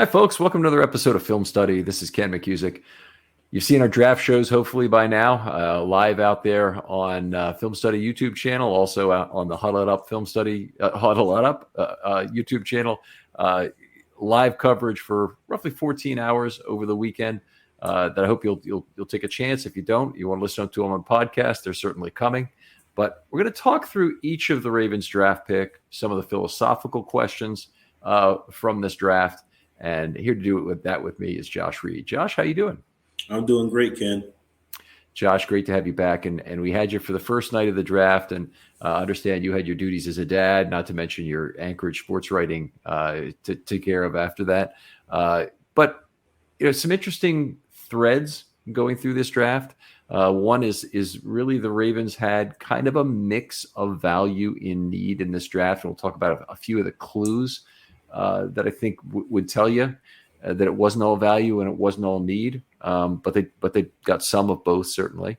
Hi, folks. Welcome to another episode of Film Study. This is Ken McCusick. You've seen our draft shows hopefully by now, live out there on Film Study YouTube channel, also out on the Huddle It Up Film Study Huddle It Up YouTube channel. Live coverage for roughly 14 hours over the weekend. That I hope you'll take a chance. If you don't, you want to listen to them on podcast, they're certainly coming. But we're going to talk through each of the Ravens draft pick, some of the philosophical questions from this draft. And here to do it with me is Josh Reed. Josh, how you doing? I'm doing great, Ken. Josh, great to have you back. And we had you for the first night of the draft, and understand you had your duties as a dad, not to mention your Anchorage sports writing to take care of after that. But some interesting threads going through this draft. One is really the Ravens had kind of a mix of value in need in this draft. And we'll talk about a few of the clues that I think would tell you that it wasn't all value and it wasn't all need, but they got some of both, certainly.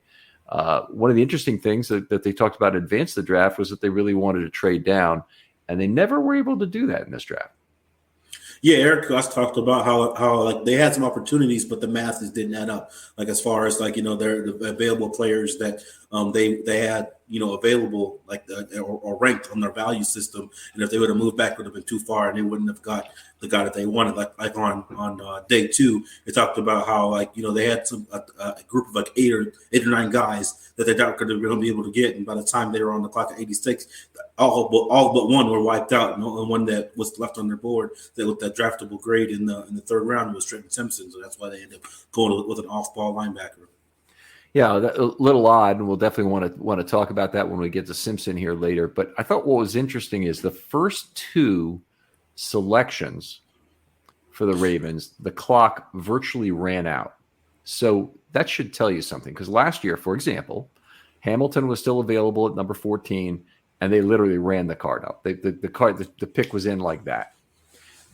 One of the interesting things that they talked about in advance of the draft was that they really wanted to trade down, and they never were able to do that in this draft. Yeah, Eric Goss talked about how like they had some opportunities, but the math just didn't add up. Like as far as like their the available players that they had available or ranked on their value system, and if they would have moved back, would have been too far, and they wouldn't have got the guy that they wanted. Like on day two, they talked about how they had a group of like eight or nine guys that they thought they were going to be able to get, and by the time they were on the clock at 86, all but one were wiped out, and the only one that was left on their board that with that draftable grade in the third round was Trenton Simpson. So that's why they ended up going with an off-ball linebacker. Yeah, a little odd, and we'll definitely want to talk about that when we get to Simpson here later. But I thought what was interesting is the first two selections for the Ravens, the clock virtually ran out. So that should tell you something, because last year, for example, Hamilton was still available at number 14, and they literally ran the card up. The pick was in like that.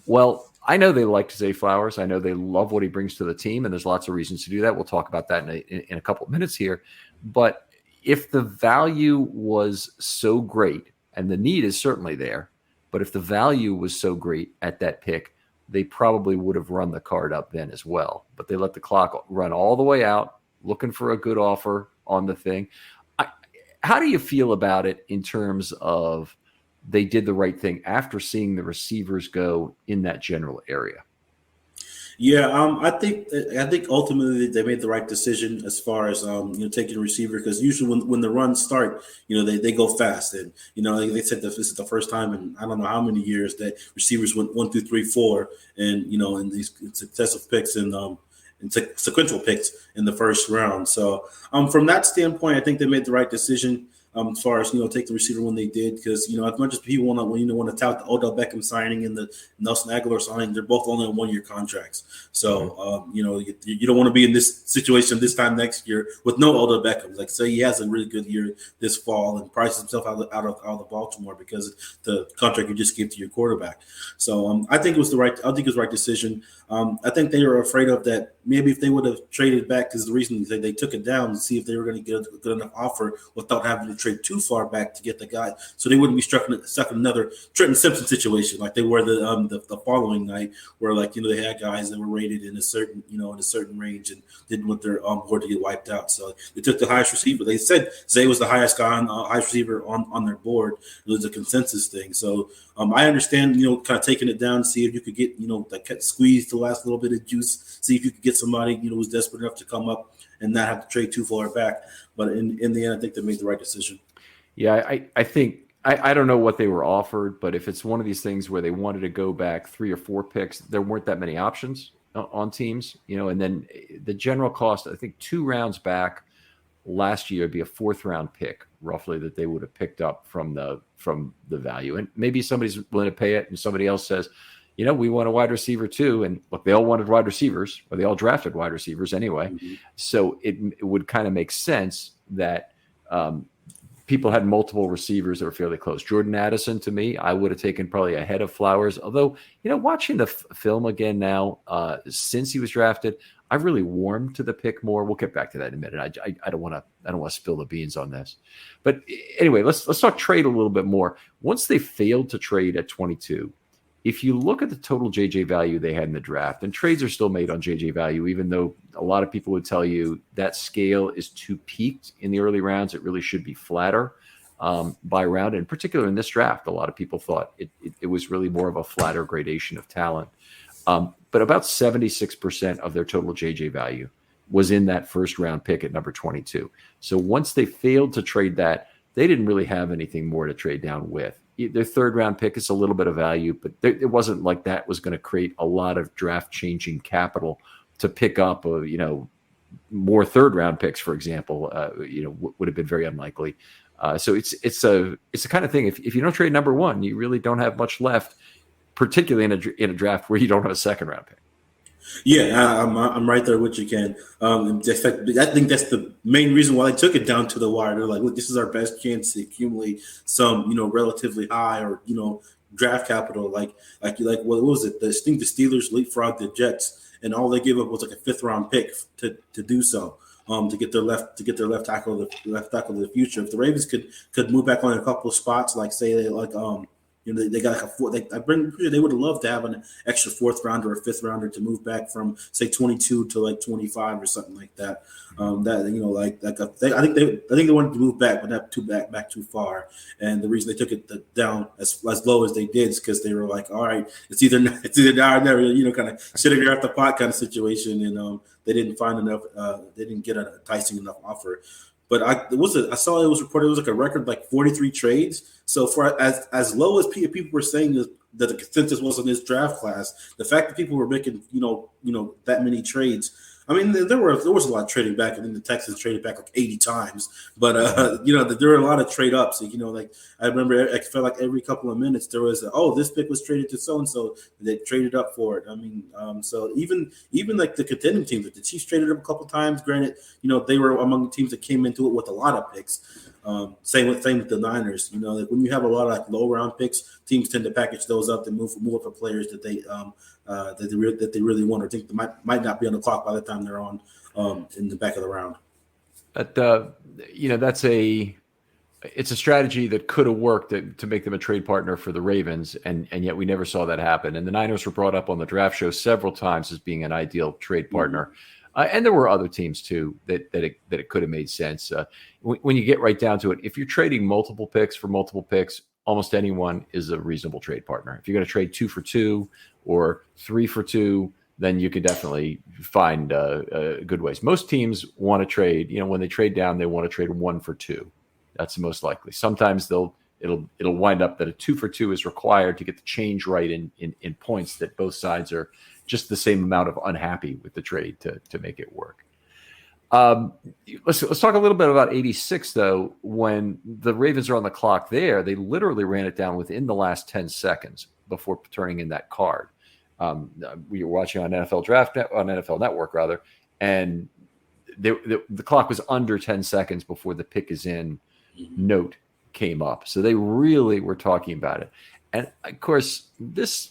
Well, I know they like Zay Flowers. I know they love what he brings to the team, and there's lots of reasons to do that. We'll talk about that in a couple of minutes here. But if the value was so great, and the need is certainly there, but if the value was so great at that pick, they probably would have run the card up then as well. But they let the clock run all the way out, looking for a good offer on the thing. How do you feel about it in terms of they did the right thing after seeing the receivers go in that general area? Yeah, I think ultimately they made the right decision as far as taking a receiver, because usually when the runs start, they go fast, and they said that this is the first time in I don't know how many years that receivers went 1, 2, 3, 4, and in these successive picks and sequential picks in the first round. So from that standpoint, I think they made the right decision. As far as take the receiver when they did, because as much as people want to tout the Odell Beckham signing and the Nelson Aguilar signing, they're both only on 1-year contracts. So you don't want to be in this situation this time next year with no Odell Beckham. Like say he has a really good year this fall and prices himself out of Baltimore because of the contract you just gave to your quarterback. So I think it was the right decision. I think they were afraid of that. Maybe if they would have traded back, because the reason they took it down to see if they were going to get a good enough offer without having to trade too far back to get the guy, so they wouldn't be stuck in another Trenton Simpson situation like they were the following night, where they had guys that were rated in a certain range and didn't want their board to get wiped out. So they took the highest receiver. They said Zay was the highest guy highest receiver on their board. It was a consensus thing. So I understand kind of taking it down, see if you could get squeeze the last little bit of juice, see if you could get somebody who's desperate enough to come up and not have to trade too far back. But in the end, I think they made the right decision. Yeah, I think I don't know what they were offered, but if it's one of these things where they wanted to go back 3 or 4 picks, there weren't that many options on teams, and then the general cost, I think 2 rounds back last year would be a 4th round pick roughly that they would have picked up from the value. And maybe somebody's willing to pay it and somebody else says, we want a wide receiver too. And look, they all wanted wide receivers, or they all drafted wide receivers anyway. Mm-hmm. So it would kind of make sense that people had multiple receivers that were fairly close. Jordan Addison, to me, I would have taken probably ahead of Flowers. Although, watching the film again now, since he was drafted, I've really warmed to the pick more. We'll get back to that in a minute. I don't want to spill the beans on this. But anyway, let's talk trade a little bit more. Once they failed to trade at 22, if you look at the total JJ value they had in the draft, and trades are still made on JJ value, even though a lot of people would tell you that scale is too peaked in the early rounds, it really should be flatter by round. In particular, in this draft, a lot of people thought it was really more of a flatter gradation of talent. But about 76% of their total JJ value was in that first round pick at number 22. So once they failed to trade that, they didn't really have anything more to trade down with. Their third round pick is a little bit of value, but it wasn't like that was going to create a lot of draft changing capital to pick up, more third round picks, for example, would have been very unlikely. So it's a kind of thing. If you don't trade number one, you really don't have much left, particularly in a draft where you don't have a second round pick. Yeah, I'm right there with you, Ken. I think that's the main reason why they took it down to the wire. They're like, look, this is our best chance to accumulate some, relatively high or draft capital. Like what was it? I think the Steelers leapfrogged the Jets, and all they gave up was like a fifth round pick to do so. To get their left tackle of the future. If the Ravens could move back on a couple of spots, like say they they got like a four. They would have loved to have an extra fourth rounder or fifth rounder to move back from say 22 to like 25 or something like that. I think they wanted to move back, but not back too far. And the reason they took it down as low as they did is because they were like, all right, it's either now or never, kind of sitting there at the pot kind of situation, and they didn't find enough. They didn't get an enticing enough offer. But I saw it was reported it was like a record like 43 trades. So for as low as people were saying that the consensus was in this draft class, the fact that people were making that many trades. I mean, there was a lot of trading back, and then the Texans traded back like 80 times. But there were a lot of trade ups. Like I remember, I felt like every couple of minutes there was this pick was traded to so and so. They traded up for it. I mean, so even like the contending teams, like the Chiefs traded up a couple times. Granted, they were among the teams that came into it with a lot of picks. Same with the Niners. Like when you have a lot of like low round picks, teams tend to package those up and move for players that they that they really want or think they might not be on the clock by the time they're on in the back of the round. But it's a strategy that could have worked to make them a trade partner for the Ravens, and yet we never saw that happen. And the Niners were brought up on the draft show several times as being an ideal trade partner. Mm-hmm. And there were other teams too that it could have made sense. When you get right down to it, if you're trading multiple picks for multiple picks, almost anyone is a reasonable trade partner. If you're going to trade 2 for 2 or 3 for 2, then you could definitely find good ways. Most teams want to trade. When they trade down, they want to trade 1 for 2. That's the most likely. Sometimes it'll wind up that a 2 for 2 is required to get the change right in points that both sides are just the same amount of unhappy with the trade to make it work. Let's talk a little bit about 86 though. When the Ravens are on the clock there, they literally ran it down within the last 10 seconds before turning in that card. We were watching on NFL Network rather, and the clock was under 10 seconds before the pick is in note came up. So they really were talking about it. And of course, this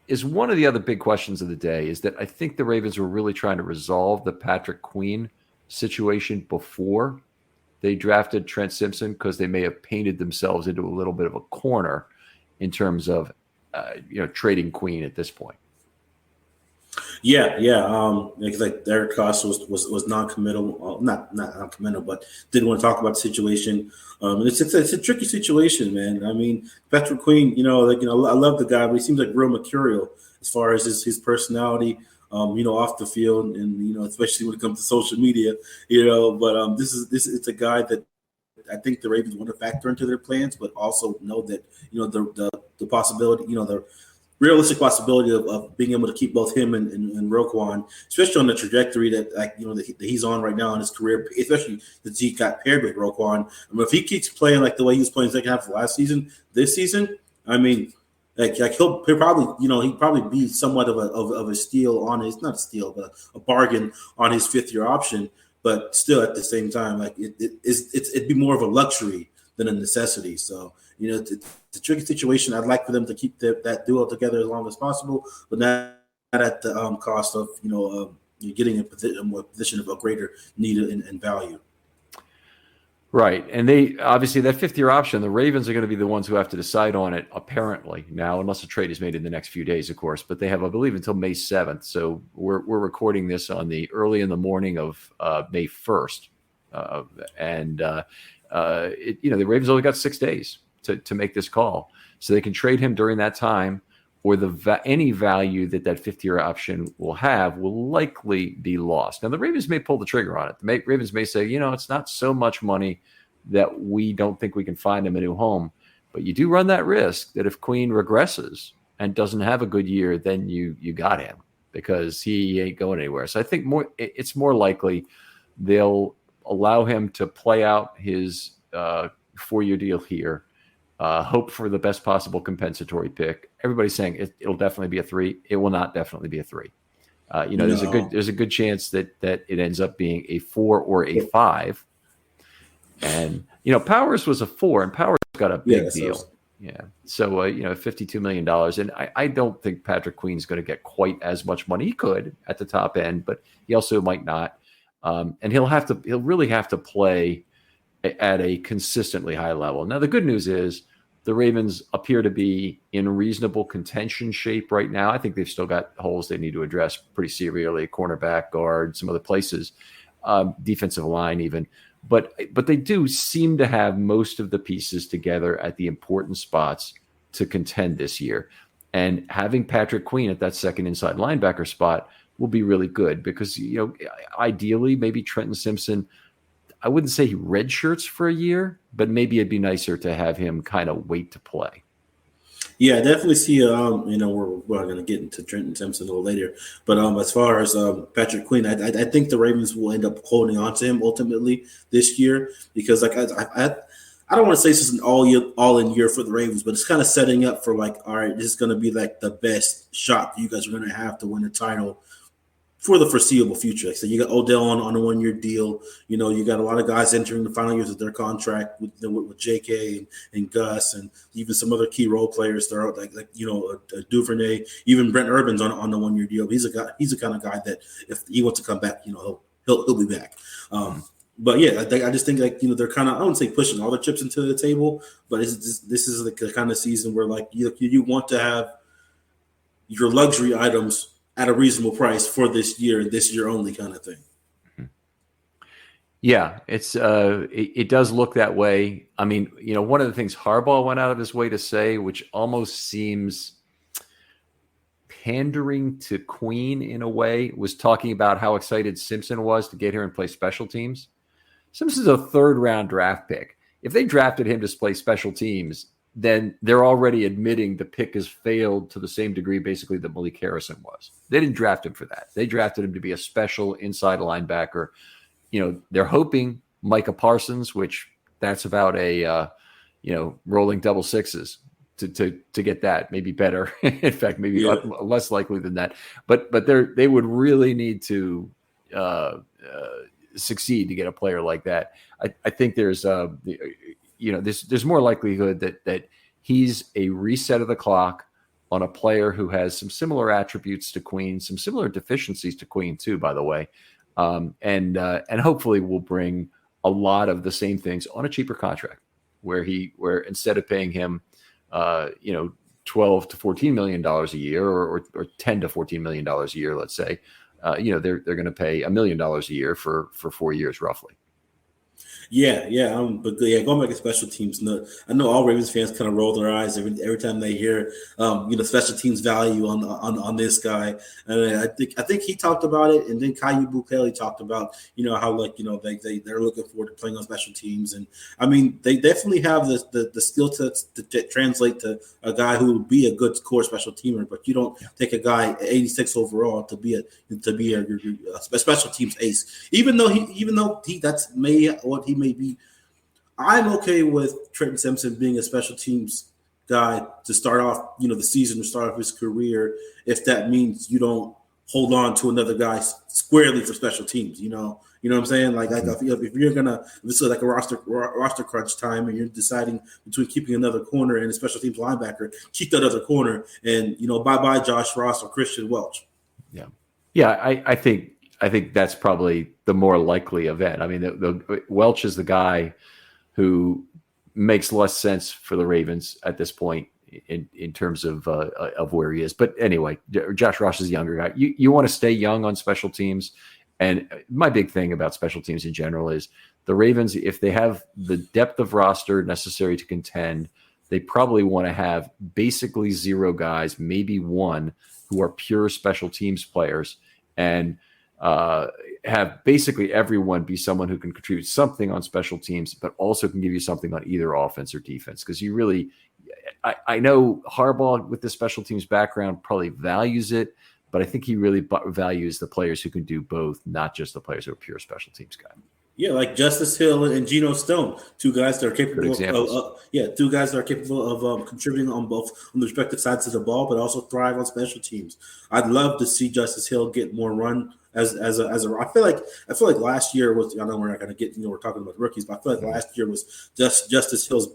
is one of the other big questions of the day, is that I think the Ravens were really trying to resolve the Patrick Queen situation before they drafted Trent Simpson, because they may have painted themselves into a little bit of a corner in terms of trading Queen at this point. Yeah. Because like Derek Cost was non-committal, not non-committal, but didn't want to talk about the situation. And it's a tricky situation, man. I mean, Patrick Queen, I love the guy, but he seems like real mercurial as far as his personality, off the field, and especially when it comes to social media, But this is a guy that I think the Ravens want to factor into their plans, but also know that the possibility, the realistic possibility of being able to keep both him and Roquan, especially on the trajectory that he's on right now in his career, especially that he got paired with Roquan. I mean, if he keeps playing like the way he was playing second half of last season, this season, I mean, he'll probably be somewhat of a steal on his, not a steal, but a bargain on his 5th-year option. But still, at the same time, it'd be more of a luxury than a necessity. So, it's a tricky situation. I'd like for them to keep that duo together as long as possible, but not at the cost of getting a position of a greater need and value. Right. And they obviously that 5th-year option, the Ravens are going to be the ones who have to decide on it, apparently, now, unless a trade is made in the next few days, of course. But they have, I believe, until May 7th. So we're recording this on the early in the morning of May 1st. The Ravens only got 6 days to make this call. So they can trade him during that time, or any value that 5th-year option will have will likely be lost. Now, the Ravens may pull the trigger on it. The Ravens may say, it's not so much money that we don't think we can find him a new home. But you do run that risk that if Queen regresses and doesn't have a good year, then you got him, because he ain't going anywhere. So I think it's more likely they'll allow him to play out his 4-year deal here. Hope for the best possible compensatory pick. Everybody's saying it'll definitely be a 3. It will not definitely be a 3. There's a good chance that it ends up being a 4 or a 5. And Powers was a 4, and Powers got a big deal. So $52 million, and I don't think Patrick Queen's going to get quite as much money. He could at the top end, but he also might not. And he'll really have to play at a consistently high level. Now, the good news is the Ravens appear to be in reasonable contention shape right now. I think they've still got holes they need to address pretty seriously: cornerback, guard, some other places, defensive line even. But they do seem to have most of the pieces together at the important spots to contend this year. And having Patrick Queen at that second inside linebacker spot will be really good, because ideally maybe Trenton Simpson, I wouldn't say he redshirts for a year, but maybe it'd be nicer to have him kind of wait to play. Yeah, I definitely see. We're going to get into Trenton Simpson a little later, but as far as Patrick Queen, I think the Ravens will end up holding on to him ultimately this year, because I don't want to say this is an all in year for the Ravens, but it's kind of setting up for all right, this is going to be the best shot you guys are going to have to win the title for the foreseeable future. So you got Odell on a 1-year deal. You got a lot of guys entering the final years of their contract with JK and Gus, and even some other key role players. They're out like Duvernay, even Brent Urban's on the 1-year deal. He's the kind of guy that if he wants to come back, he'll be back. But yeah, I just think they're kind of, I wouldn't say pushing all the chips into the table, but this is the kind of season where you want to have your luxury items at a reasonable price for this year and this year only kind of thing. Yeah, it does look that way. I mean, one of the things Harbaugh went out of his way to say, which almost seems pandering to Queen in a way, was talking about how excited Simpson was to get here and play special teams. Simpson's a 3rd-round draft pick. If they drafted him to play special teams, then they're already admitting the pick has failed to the same degree, basically, that Malik Harrison was. They didn't draft him for that. They drafted him to be a special inside linebacker. They're hoping Micah Parsons, which that's about a, rolling double sixes to get that, maybe better. In fact, maybe less likely than that. But they would really need to succeed to get a player like that. I think there's there's more likelihood that he's a reset of the clock on a player who has some similar attributes to Queen, some similar deficiencies to Queen too, by the way, and hopefully will bring a lot of the same things on a cheaper contract, where instead of paying him, $12 to $14 million a year, or $10 to $14 million a year, let's say, they're going to pay $1 million a year for 4 years roughly. Yeah. Going back to special teams, I know all Ravens fans kind of roll their eyes every time they hear, special teams value on this guy. And I think he talked about it, and then Caillou Bukele talked about, how they're looking forward to playing on special teams, and I mean they definitely have the skill sets to translate to a guy who would be a good core special teamer, but you don't take a guy at 86 overall to be a special teams ace, even though that's what he may be. I'm okay with Trenton Simpson being a special teams guy to start off, the season, to start off his career, if that means you don't hold on to another guy squarely for special teams. You know what I'm saying? If you're gonna, if this is like a roster crunch time, and you're deciding between keeping another corner and a special teams linebacker, keep that other corner, and bye Josh Ross or Christian Welch. Yeah. I think that's probably the more likely event. I mean, the Welch is the guy who makes less sense for the Ravens at this point in terms of where he is. But anyway, Josh Ross is a younger guy. You want to stay young on special teams. And my big thing about special teams in general is the Ravens, if they have the depth of roster necessary to contend, they probably want to have basically 0 guys, maybe 1, who are pure special teams players, and have basically everyone be someone who can contribute something on special teams, but also can give you something on either offense or defense. Because you really, I know Harbaugh with the special teams background probably values it, but I think he really values the players who can do both, not just the players who are pure special teams guys. Yeah, like Justice Hill and Geno Stone, 2 guys that are capable of 2 guys that are capable of contributing on the respective sides of the ball, but also thrive on special teams. I'd love to see Justice Hill get more run as a. I feel like last year was. I know we're not going to get. We're talking about rookies, but I feel like last year was just Justice Hill's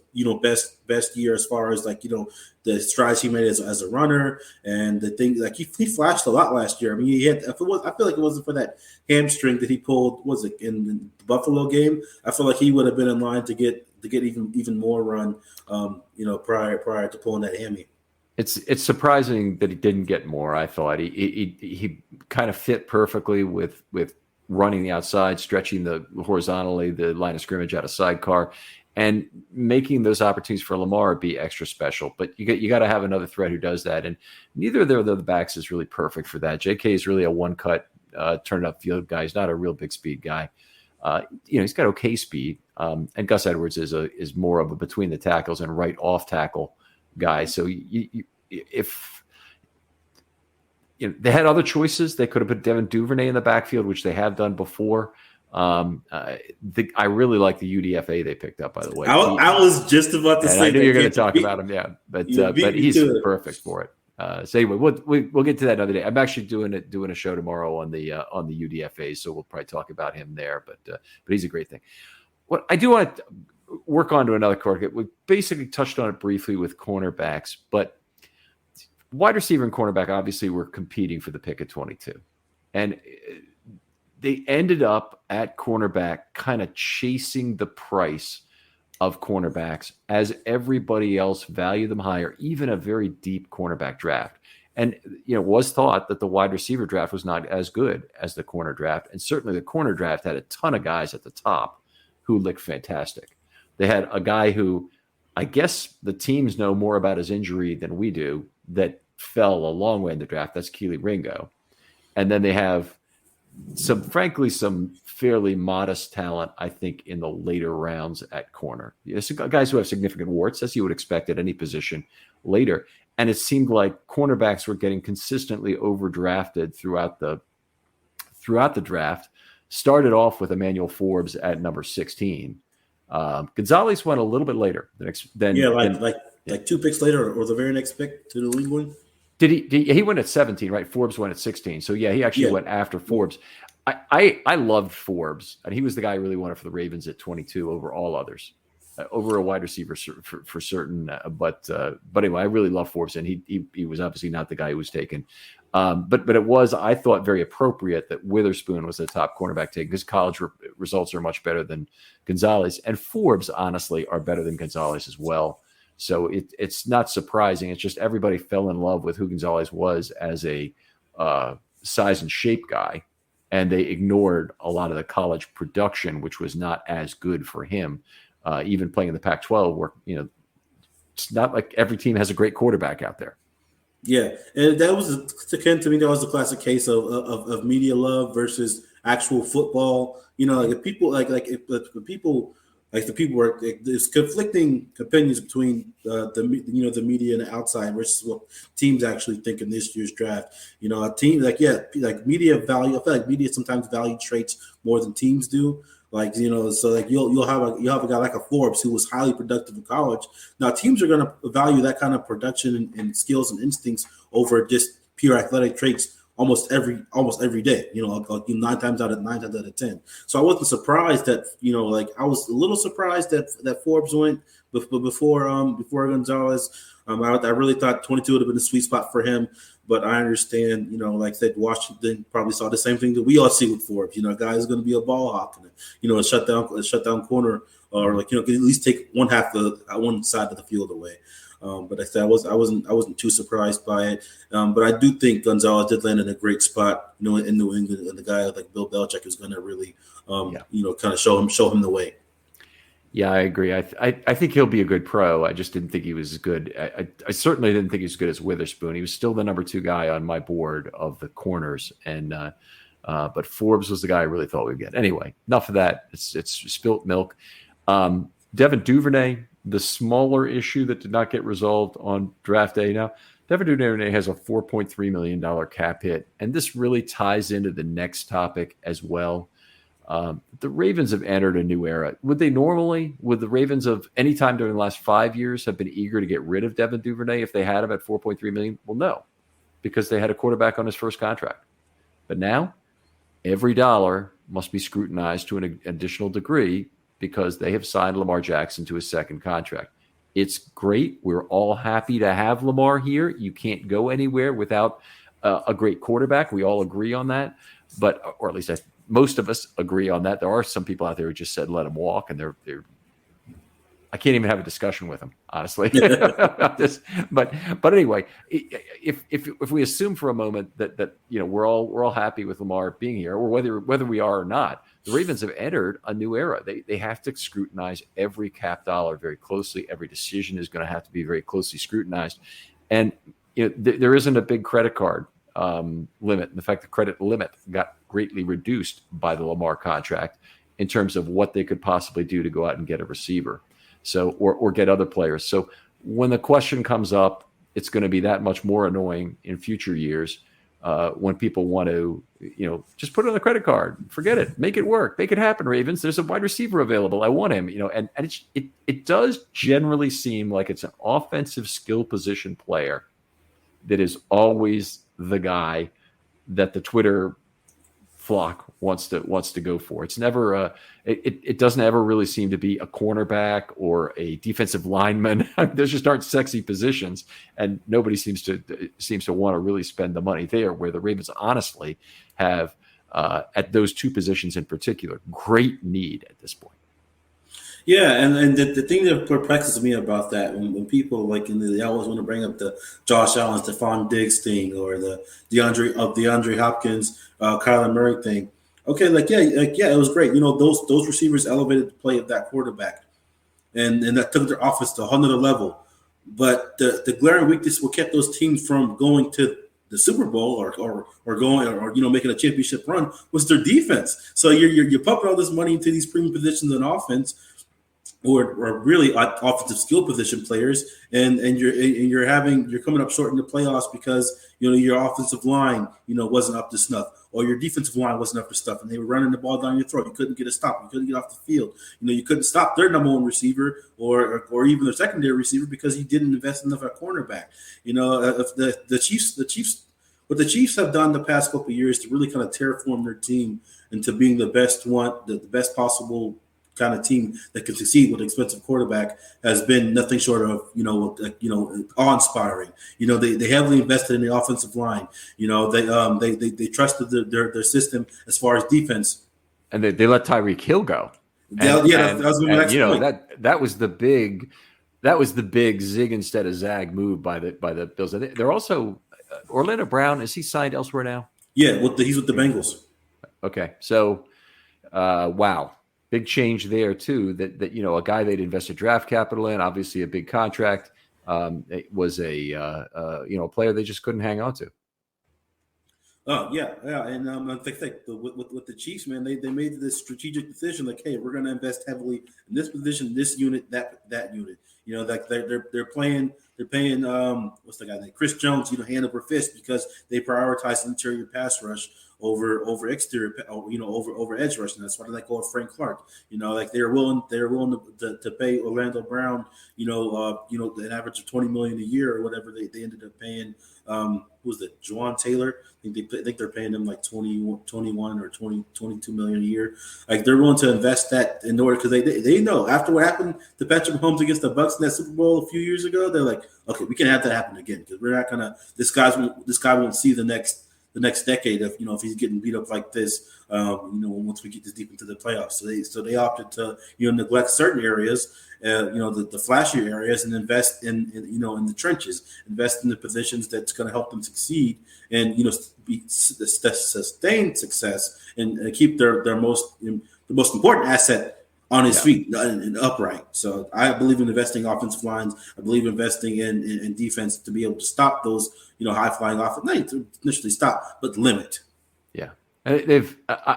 best year as far as the strides he made as a runner, and the thing he flashed a lot last year. I mean, he had. I feel like it wasn't for that hamstring that he pulled. Was it in the Buffalo game? I feel like he would have been in line to get even more run. Prior to pulling that hammy. It's surprising that he didn't get more. I thought he kind of fit perfectly with running the outside, stretching horizontally the line of scrimmage out of sidecar, and making those opportunities for Lamar be extra special. But you got to have another threat who does that, and neither of the backs is really perfect for that. J.K. is really a one-cut turn up field guy. He's not a real big speed guy. He's got okay speed, and Gus Edwards is more of a between the tackles and right off tackle guy. So if they had other choices, they could have put Devin Duvernay in the backfield, which they have done before. I really like the UDFA they picked up, by the way. I was just about to say. I knew you were going to talk about him, yeah, but he's perfect for it. So anyway, we'll get to that another day. I'm actually doing a show tomorrow on the UDFA, so we'll probably talk about him there. But he's a great thing. What I do want to work on to another corner. We basically touched on it briefly with cornerbacks, but wide receiver and cornerback obviously were competing for the pick at 22. And they ended up at cornerback kind of chasing the price of cornerbacks as everybody else valued them higher, even a very deep cornerback draft. And, it was thought that the wide receiver draft was not as good as the corner draft. And certainly the corner draft had a ton of guys at the top who looked fantastic. They had a guy who I guess the teams know more about his injury than we do that fell a long way in the draft. That's Keely Ringo. And then they have some fairly modest talent, I think, in the later rounds at corner. Guys who have significant warts, as you would expect at any position later. And it seemed like cornerbacks were getting consistently overdrafted throughout the draft. Started off with Emmanuel Forbes at number 16. Gonzalez went a little bit later. Like 2 picks later, or the very next pick to the league one. Did he went at 17, right? Forbes went at 16. So yeah, he actually went after Forbes. I loved Forbes, and he was the guy I really wanted for the Ravens at 22 over all others, over a wide receiver for certain. But anyway, I really love Forbes, and he was obviously not the guy who was taken. But it was, I thought, very appropriate that Witherspoon was the top cornerback taken because college results are much better than Gonzalez, and Forbes honestly are better than Gonzalez as well. So it's not surprising. It's just everybody fell in love with who Gonzalez was as a size and shape guy, and they ignored a lot of the college production, which was not as good for him. Even playing in the Pac-12, where it's not like every team has a great quarterback out there. Yeah, and that was to me. That was the classic case of media love versus actual football. If people there's conflicting opinions between the media and the outside versus what teams actually think in this year's draft. A team media value. I feel like media sometimes value traits more than teams do. You'll have a guy like a Forbes who was highly productive in college. Now teams are going to value that kind of production and skills and instincts over just pure athletic traits almost every day. 9 times out of 10. So I wasn't surprised that I was a little surprised that Forbes went before Gonzalez. I really thought 22 would have been a sweet spot for him. But I understand, like I said, Washington probably saw the same thing that we all see with Forbes. A guy is going to be a ball hawk, and a shutdown corner or like at least take one side of the field away. But like I said, I wasn't too surprised by it. But I do think Gonzalez did land in a great spot, in New England, and the guy like Bill Belichick is going to really, kind of show him the way. Yeah, I agree. I think he'll be a good pro. I just didn't think he was as good. I certainly didn't think he was as good as Witherspoon. He was still the number 2 guy on my board of the corners, and but Forbes was the guy I really thought we'd get. Anyway, enough of that. It's spilt milk. Devin Duvernay, the smaller issue that did not get resolved on draft day. Now, Devin Duvernay has a $4.3 million cap hit, and this really ties into the next topic as well. The Ravens have entered a new era. Would the Ravens of any time during the last 5 years have been eager to get rid of Devin Duvernay if they had him at $4.3 million? Well, no, because they had a quarterback on his first contract. But now every dollar must be scrutinized to an additional degree because they have signed Lamar Jackson to his second contract. It's great. We're all happy to have Lamar here. You can't go anywhere without a great quarterback. We all agree on that, or at least most of us agree on that. There are some people out there who just said let him walk, and they're I can't even have a discussion with him, honestly, about this. But anyway, if we assume for a moment that we're all happy with Lamar being here, or whether we are or not, the Ravens have entered a new era. They have to scrutinize every cap dollar very closely. Every decision is going to have to be very closely scrutinized, and there isn't a big credit card limit. In fact, the credit limit got greatly reduced by the Lamar contract in terms of what they could possibly do to go out and get a receiver. So, or get other players. So when the question comes up, it's going to be that much more annoying in future years when people want to, just put it on the credit card, forget it, make it work, make it happen. Ravens, there's a wide receiver available. I want him. And it does generally seem like it's an offensive skill position player that is always the guy that the Twitter flock wants to go for. It's never it doesn't ever really seem to be a cornerback or a defensive lineman. Those just aren't sexy positions, and nobody seems to want to really spend the money there, where the Ravens honestly have at those two positions in particular great need at this point. Yeah, and the thing that perplexes me about that, when people they always want to bring up the Josh Allen, Stephon Diggs thing, or the DeAndre Hopkins, Kyler Murray thing. Okay, it was great. Those receivers elevated the play of that quarterback, and that took their offense to another level. But the glaring weakness what kept those teams from going to the Super Bowl or making a championship run was their defense. So you're pumping all this money into these premium positions on offense, or really offensive skill position players, and you're coming up short in the playoffs because your offensive line wasn't up to snuff, or your defensive line wasn't up to stuff, and they were running the ball down your throat. You couldn't get a stop. You couldn't get off the field. You couldn't stop their number one receiver or even their secondary receiver because you didn't invest enough at cornerback. If the Chiefs, what the Chiefs have done the past couple of years to really kind of terraform their team into being the best best possible kind of team that can succeed with an expensive quarterback has been nothing short of awe-inspiring. They heavily invested in the offensive line. They trusted their system as far as defense, and they let Tyreek Hill go. That was my next point. That was the big zig instead of zag move by the Bills. They're also Orlando Brown. Is he signed elsewhere now? Yeah, he's with the Bengals. Okay, so wow. Big change there too. That a guy they'd invested draft capital in, obviously a big contract, it was a player they just couldn't hang on to. Oh yeah, and I think with the Chiefs, man, they made this strategic decision like, hey, we're going to invest heavily in this position, this unit, that unit. They're paying what's the guy name? Chris Jones, hand over fist because they prioritize interior pass rush over exterior, over edge rush, and that's why they let go of Frank Clark. They're willing to pay Orlando Brown, an average of $20 million a year or whatever they ended up paying. Who was it? Juwan Taylor. I think they're paying him like 21 or 22 million a year. Like they're willing to invest that in order because they know after what happened to Patrick Mahomes against the Bucs in that Super Bowl a few years ago, they're like, okay, we can't have that happen again because we're not gonna. This guy won't see the next the next decade if he's getting beat up like this. Once we get this deep into the playoffs, so they opted to neglect certain areas, the flashier areas, and invest in the trenches, invest in the positions that's going to help them succeed and sustain success and keep their most important asset on his feet and upright. So I believe in investing offensive lines. I believe investing in defense to be able to stop those, high flying offense. Not to initially stop, but limit. Yeah. And they've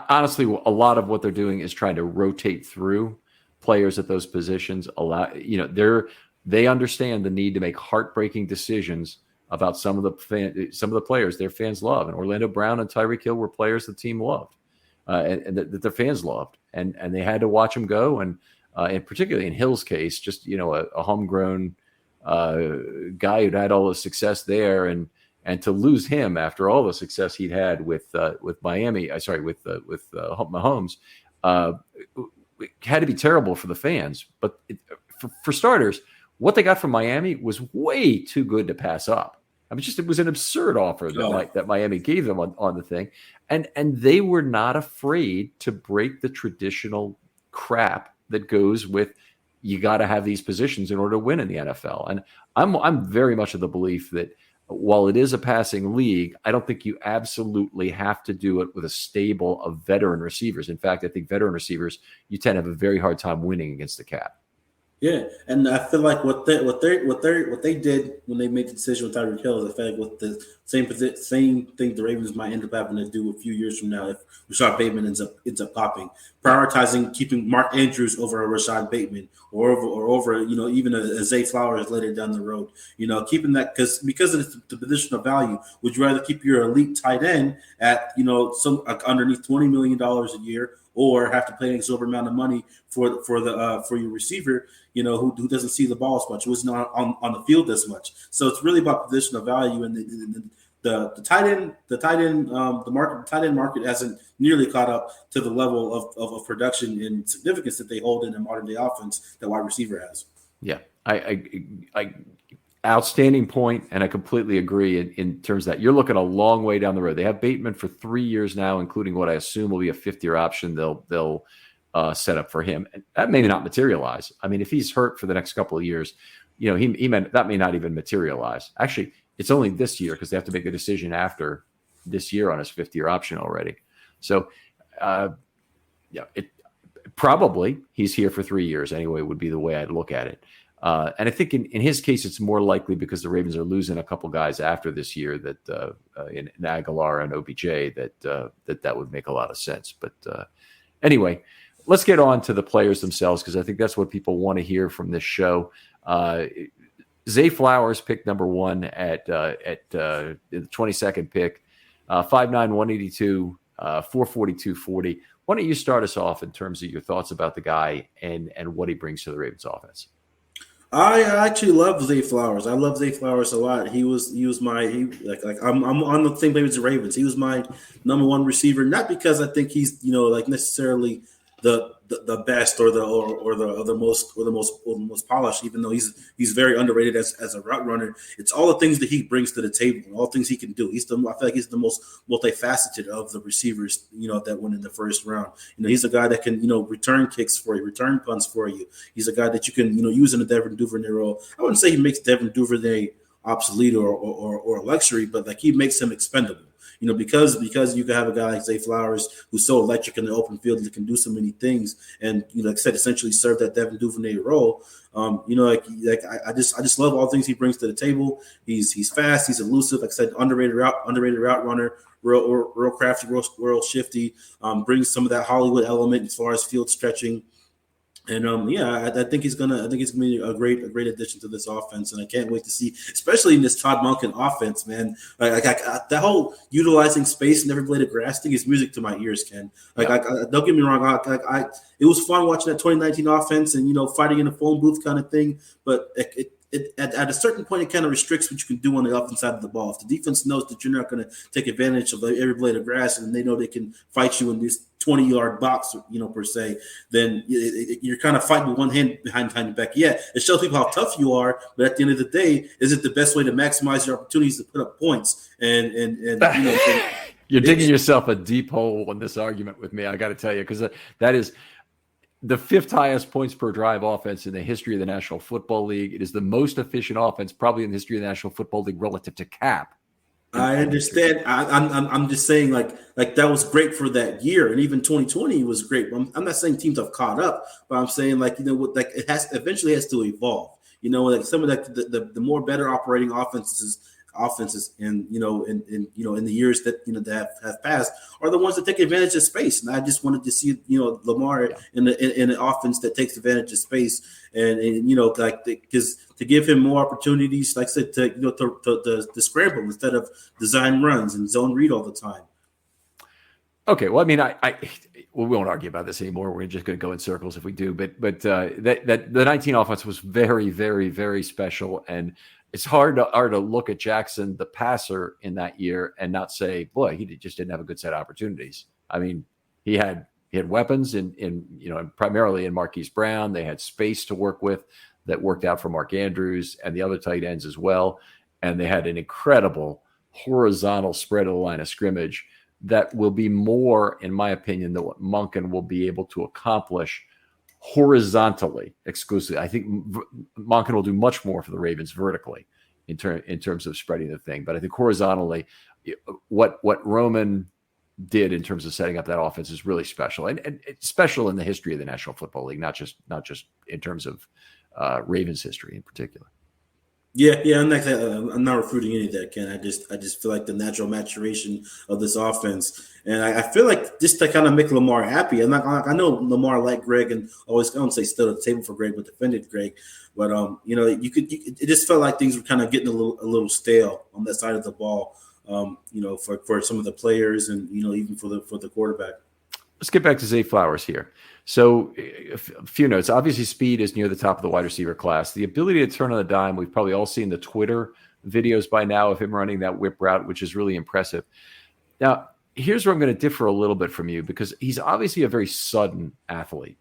honestly, a lot of what they're doing is trying to rotate through players at those positions. They understand the need to make heartbreaking decisions about some of the players their fans love. And Orlando Brown and Tyreek Hill were players the team loved. And that their fans loved, and they had to watch him go, and particularly in Hill's case, just a homegrown guy who'd had all the success there, and to lose him after all the success he'd had with Miami, with Mahomes, had to be terrible for the fans. But for starters, what they got from Miami was way too good to pass up. I mean, it was an absurd offer that Miami gave them on the thing. And they were not afraid to break the traditional crap that goes with you got to have these positions in order to win in the NFL. And I'm very much of the belief that while it is a passing league, I don't think you absolutely have to do it with a stable of veteran receivers. In fact, I think veteran receivers, you tend to have a very hard time winning against the cap. Yeah, and I feel like what they did when they made the decision with Tyreek Hill is I feel like with the same thing the Ravens might end up having to do a few years from now if Rashad Bateman ends up popping, prioritizing keeping Mark Andrews over a Rashad Bateman or over even a Zay Flowers later down the road. Keeping that because of the position of value. Would you rather keep your elite tight end at some underneath $20 million a year, or have to pay an exorbitant amount of money for your receiver, who doesn't see the ball as much, who's not on the field as much. So it's really about position of value, and the tight end market hasn't nearly caught up to the level of production and significance that they hold in a modern day offense that wide receiver has. Yeah, I outstanding point, and I completely agree in terms of that. You're looking a long way down the road. They have Bateman for 3 years now, including what I assume will be a fifth-year option they'll set up for him. And that may not materialize. I mean, if he's hurt for the next couple of years, that may not even materialize. Actually, it's only this year because they have to make a decision after this year on his fifth-year option already. So, probably he's here for 3 years anyway, would be the way I'd look at it. And I think in his case, it's more likely because the Ravens are losing a couple guys after this year that in Aguilar and OBJ that would make a lot of sense. But anyway, let's get on to the players themselves because I think that's what people want to hear from this show. Zay Flowers picked number one at the 22nd pick, 5'9", 182, 442.40. Why don't you start us off in terms of your thoughts about the guy and what he brings to the Ravens offense? I actually love Zay Flowers. I love Zay Flowers a lot. I'm on the same page as the Ravens. He was my number one receiver, not because I think he's necessarily the best or the most polished, even though he's very underrated as a route runner. It's all the things that he brings to the table, all things he can do. I feel like he's the most multifaceted of the receivers, that went in the first round. He's a guy that can, return kicks for you, return punts for you. He's a guy that you can, use in a Devin Duvernay role. I wouldn't say he makes Devin Duvernay obsolete or a luxury, but like he makes him expendable. Because you can have a guy like Zay Flowers who's so electric in the open field that can do so many things, and like I said, essentially serve that Devin Duvernay role. I just love all the things he brings to the table. He's fast, he's elusive. Like I said, underrated route runner, real crafty, real shifty. Brings some of that Hollywood element as far as field stretching. And I think he's gonna be a great addition to this offense, and I can't wait to see, especially in this Todd Monken offense, man. That whole utilizing space and every blade of grass thing is music to my ears, Ken. Don't get me wrong, it was fun watching that 2019 offense and fighting in a phone booth kind of thing, but at a certain point, it kind of restricts what you can do on the offense side of the ball. If the defense knows that you're not going to take advantage of every blade of grass and they know they can fight you in this 20-yard box, per se, then you're kind of fighting with one hand behind your back. Yeah, it shows people how tough you are, but at the end of the day, is it the best way to maximize your opportunities to put up points? And You're digging yourself a deep hole in this argument with me, I got to tell you, because that is the fifth highest points per drive offense in the history of the National Football League. It is the most efficient offense probably in the history of the National Football League relative to cap. I understand. I'm just saying, like that was great for that year, and even 2020 was great. I'm not saying teams have caught up, but I'm saying, like, you know what, like it has eventually has to evolve. You know, like some of the more better operating offenses in in the years that that have passed are the ones that take advantage of space. And I just wanted to see Lamar in an offense that takes advantage of space, and like because to give him more opportunities, like I said, to scramble instead of design runs and zone read all the time. Okay, well, I mean, we won't argue about this anymore. We're just going to go in circles if we do. But that the 19 offense was very, very, very special, and it's hard to look at Jackson, the passer, in that year and not say, boy, he just didn't have a good set of opportunities. I mean, he had weapons in primarily in Marquise Brown. They had space to work with that worked out for Mark Andrews and the other tight ends as well, and they had an incredible horizontal spread of the line of scrimmage that will be more, in my opinion, than what Monken will be able to accomplish horizontally exclusively. I think Monken will do much more for the Ravens vertically in terms of spreading the thing. But I think horizontally, what Roman did in terms of setting up that offense is really special, and it's special in the history of the National Football League, not just in terms of Ravens history in particular. Yeah, I'm not refuting any of that, Ken. I just feel like the natural maturation of this offense, and I feel like just to kind of make Lamar happy. I know Lamar liked Greg and always, I don't say stood at the table for Greg, but defended Greg. But it just felt like things were kind of getting a little stale on that side of the ball. For some of the players and even for the quarterback. Let's get back to Zay Flowers here. So a few notes. Obviously, speed is near the top of the wide receiver class. The ability to turn on a dime, we've probably all seen the Twitter videos by now of him running that whip route, which is really impressive. Now, here's where I'm going to differ a little bit from you, because he's obviously a very sudden athlete.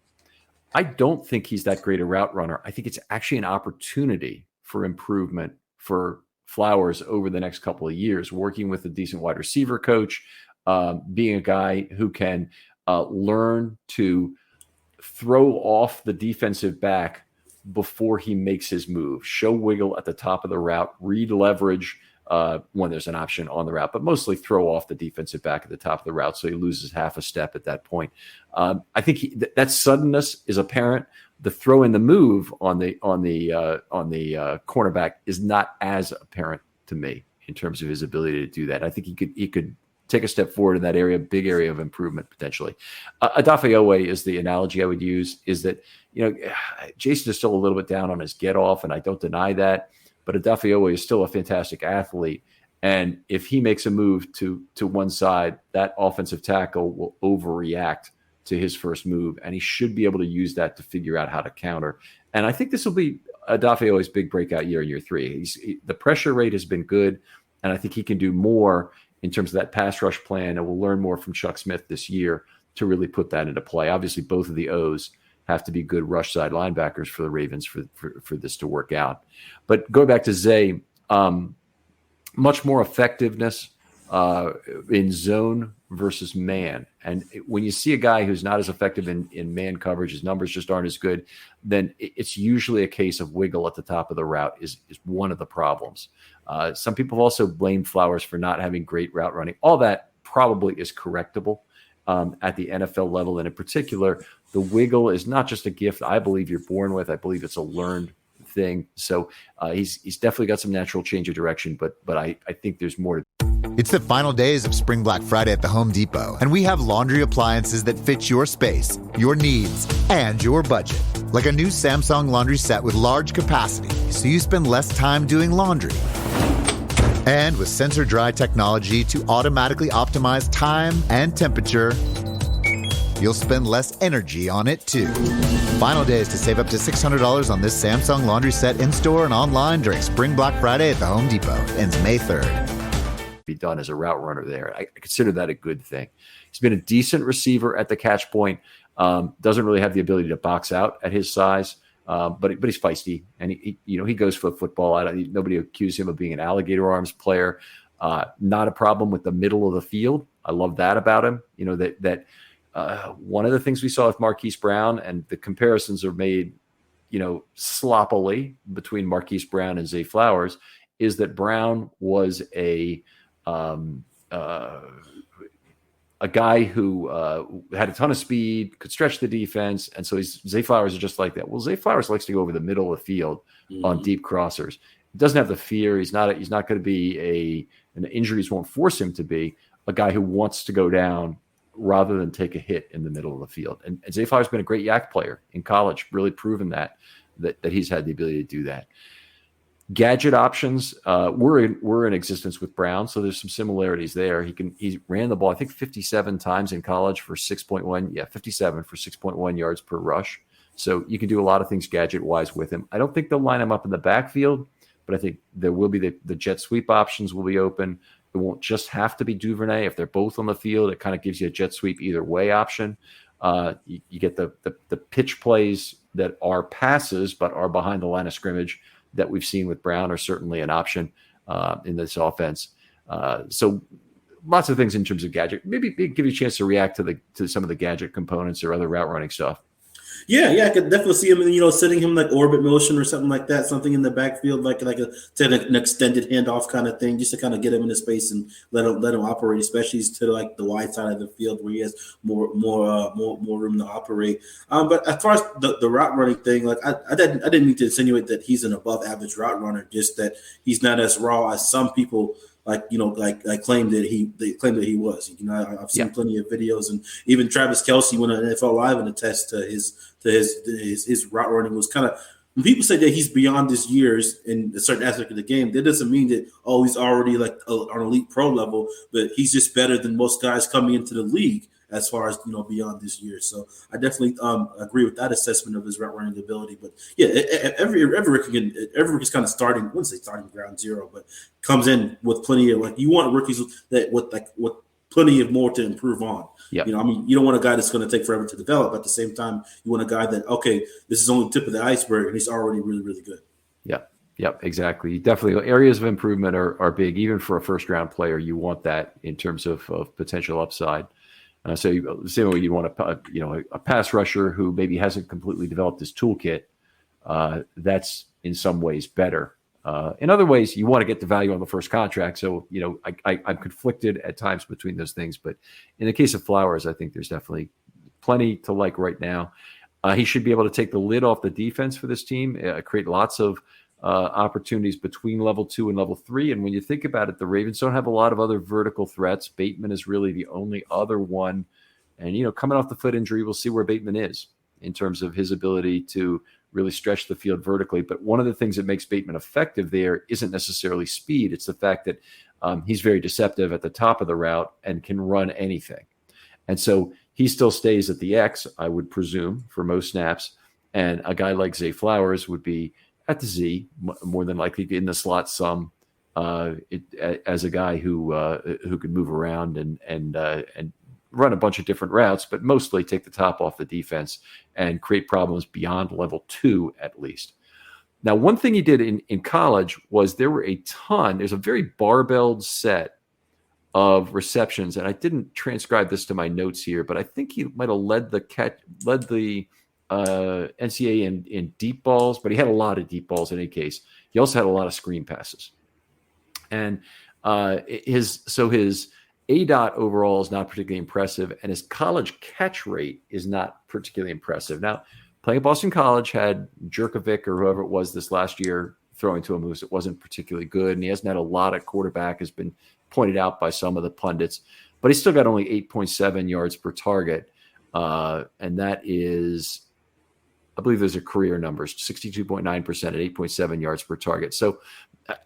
I don't think he's that great a route runner. I think it's actually an opportunity for improvement for Flowers over the next couple of years, working with a decent wide receiver coach, being a guy who can learn to throw off the defensive back before he makes his move, show wiggle at the top of the route, read leverage when there's an option on the route, but mostly throw off the defensive back at the top of the route so he loses half a step at that point. I think that suddenness is apparent. The throw in the move on the cornerback is not as apparent to me in terms of his ability to do that. I think he could take a step forward in that area, big area of improvement potentially. Odafe is the analogy I would use, is that, Jason is still a little bit down on his get off, and I don't deny that, but Odafe is still a fantastic athlete. And if he makes a move to one side, that offensive tackle will overreact to his first move, and he should be able to use that to figure out how to counter. And I think this will be Odafe big breakout year 3. The pressure rate has been good, and I think he can do more in terms of that pass rush plan, and we'll learn more from Chuck Smith this year to really put that into play. Obviously, both of the O's have to be good rush side linebackers for the Ravens for this to work out. But go back to Zay, much more effectiveness in zone versus man. And when you see a guy who's not as effective in man coverage, his numbers just aren't as good, then it's usually a case of wiggle at the top of the route is one of the problems. Some people have also blamed Flowers for not having great route running. All that probably is correctable at the NFL level. And in particular, the wiggle is not just a gift I believe you're born with. I believe it's a learned thing. So he's definitely got some natural change of direction, but I think there's more to. It's the final days of Spring Black Friday at the Home Depot, and we have laundry appliances that fit your space, your needs, and your budget. Like a new Samsung laundry set with large capacity, so you spend less time doing laundry. And with sensor dry technology to automatically optimize time and temperature, you'll spend less energy on it too. Final days to save up to $600 on this Samsung laundry set in-store and online during Spring Black Friday at the Home Depot. Ends May 3rd. Be done as a route runner there. I consider that a good thing. He's been a decent receiver at the catch point. Doesn't really have the ability to box out at his size, but he's feisty, and he goes for football. Nobody accused him of being an alligator arms player. Not a problem with the middle of the field I love that about him. That one of the things we saw with Marquise Brown, and the comparisons are made, sloppily between Marquise Brown and Zay Flowers, is that Brown was a guy who had a ton of speed, could stretch the defense, and so Zay Flowers is just like that. Well, Zay Flowers likes to go over the middle of the field on deep crossers. He doesn't have the fear. He's not going to be and the injuries won't force him to be a guy who wants to go down rather than take a hit in the middle of the field. And Zay Flowers has been a great yak player in college, really proven that he's had the ability to do that. Gadget options were in existence with Brown, so there's some similarities there. He ran the ball, I think, 57 times in college for 57 for 6.1 yards per rush. So you can do a lot of things gadget-wise with him. I don't think they'll line him up in the backfield, but I think there will be the jet sweep options will be open. It won't just have to be Duvernay. If they're both on the field, it kind of gives you a jet sweep either way option. You get the pitch plays that are passes but are behind the line of scrimmage that we've seen with Brown are certainly an option in this offense. So lots of things in terms of gadget. Maybe give you a chance to react to some of the gadget components or other route running stuff. Yeah, I could definitely see him, setting him like orbit motion or something like that, something in the backfield, like an extended handoff kind of thing, just to kind of get him into space and let him operate, especially to like the wide side of the field where he has more room to operate. But as far as the route running thing, like I didn't mean to insinuate that he's an above average route runner, just that he's not as raw as some people claimed that he was. I've seen plenty of videos, and even Travis Kelce went on NFL Live and attest to his route running was kind of. When people say that he's beyond his years in a certain aspect of the game, that doesn't mean that he's already like on elite pro level, but he's just better than most guys coming into the league as far as beyond this year. So I definitely agree with that assessment of his route running ability. But yeah, every rookie is kind of starting. I wouldn't say starting ground zero, but comes in with plenty of you want rookies with plenty of more to improve on. Yep. You don't want a guy that's going to take forever to develop. At the same time, you want a guy that this is only the tip of the iceberg and he's already really, really good. Yep, exactly. Definitely areas of improvement are big, even for a first round player. You want that in terms of potential upside. So same way you want a pass rusher who maybe hasn't completely developed his toolkit. That's in some ways better. In other ways, you want to get the value on the first contract. So, I'm conflicted at times between those things. But in the case of Flowers, I think there's definitely plenty to like right now. He should be able to take the lid off the defense for this team, create lots of opportunities between level 2 and level 3. And when you think about it, the Ravens don't have a lot of other vertical threats. Bateman is really the only other one. And, coming off the foot injury, we'll see where Bateman is in terms of his ability to really stretch the field vertically. But one of the things that makes Bateman effective there isn't necessarily speed. It's the fact that he's very deceptive at the top of the route and can run anything. And so he still stays at the X, I would presume, for most snaps. And a guy like Zay Flowers would be at the Z, more than likely in the slot some, as a guy who could move around and run a bunch of different routes, but mostly take the top off the defense and create problems beyond level 2 at least. Now, one thing he did in college was there's a very barbelled set of receptions, and I didn't transcribe this to my notes here, but I think he might have led the NCAA in deep balls, but he had a lot of deep balls in any case. He also had a lot of screen passes. And his ADOT overall is not particularly impressive, and his college catch rate is not particularly impressive. Now, playing at Boston College had Jerkovic or whoever it was this last year throwing to him who wasn't particularly good, and he hasn't had a lot at quarterback, has been pointed out by some of the pundits, but he's still got only 8.7 yards per target, and that is, I believe those are career numbers, 62.9% at 8.7 yards per target. So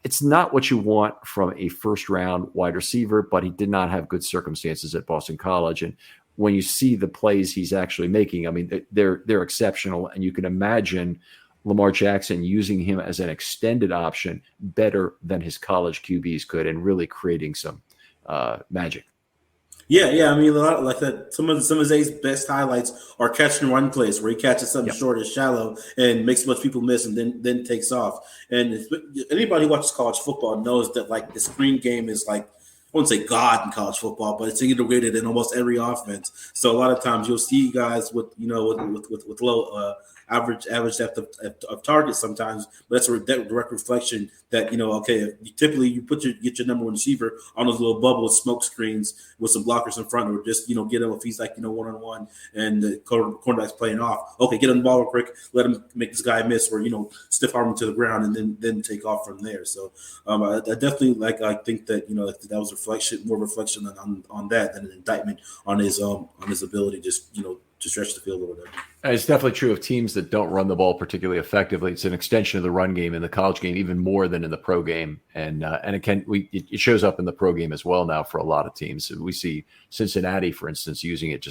it's not what you want from a first-round wide receiver, but he did not have good circumstances at Boston College. And when you see the plays he's actually making, I mean, they're exceptional, and you can imagine Lamar Jackson using him as an extended option better than his college QBs could, and really creating some magic. Yeah. I mean, a lot like that. Some of Zay's best highlights are catch and run plays where he catches something short and shallow and makes a bunch of people miss and then takes off. And anybody who watches college football knows that like the screen game is like, wouldn't say God in college football, but it's integrated in almost every offense. So a lot of times you'll see guys with with low average depth of targets sometimes, but that's a direct reflection that okay, typically you get your number one receiver on those little bubbles, smoke screens with some blockers in front, or just get him if he's like one-on-one and the cornerback's playing off. Okay, get him the ball real quick, let him make this guy miss, or stiff arm him to the ground, and then take off from there. So I definitely I think that that was more reflection on that than an indictment on his ability just to stretch the field or whatever. It's definitely true of teams that don't run the ball particularly effectively. It's an extension of the run game in the college game, even more than in the pro game, and it shows up in the pro game as well now for a lot of teams. We see Cincinnati, for instance, using it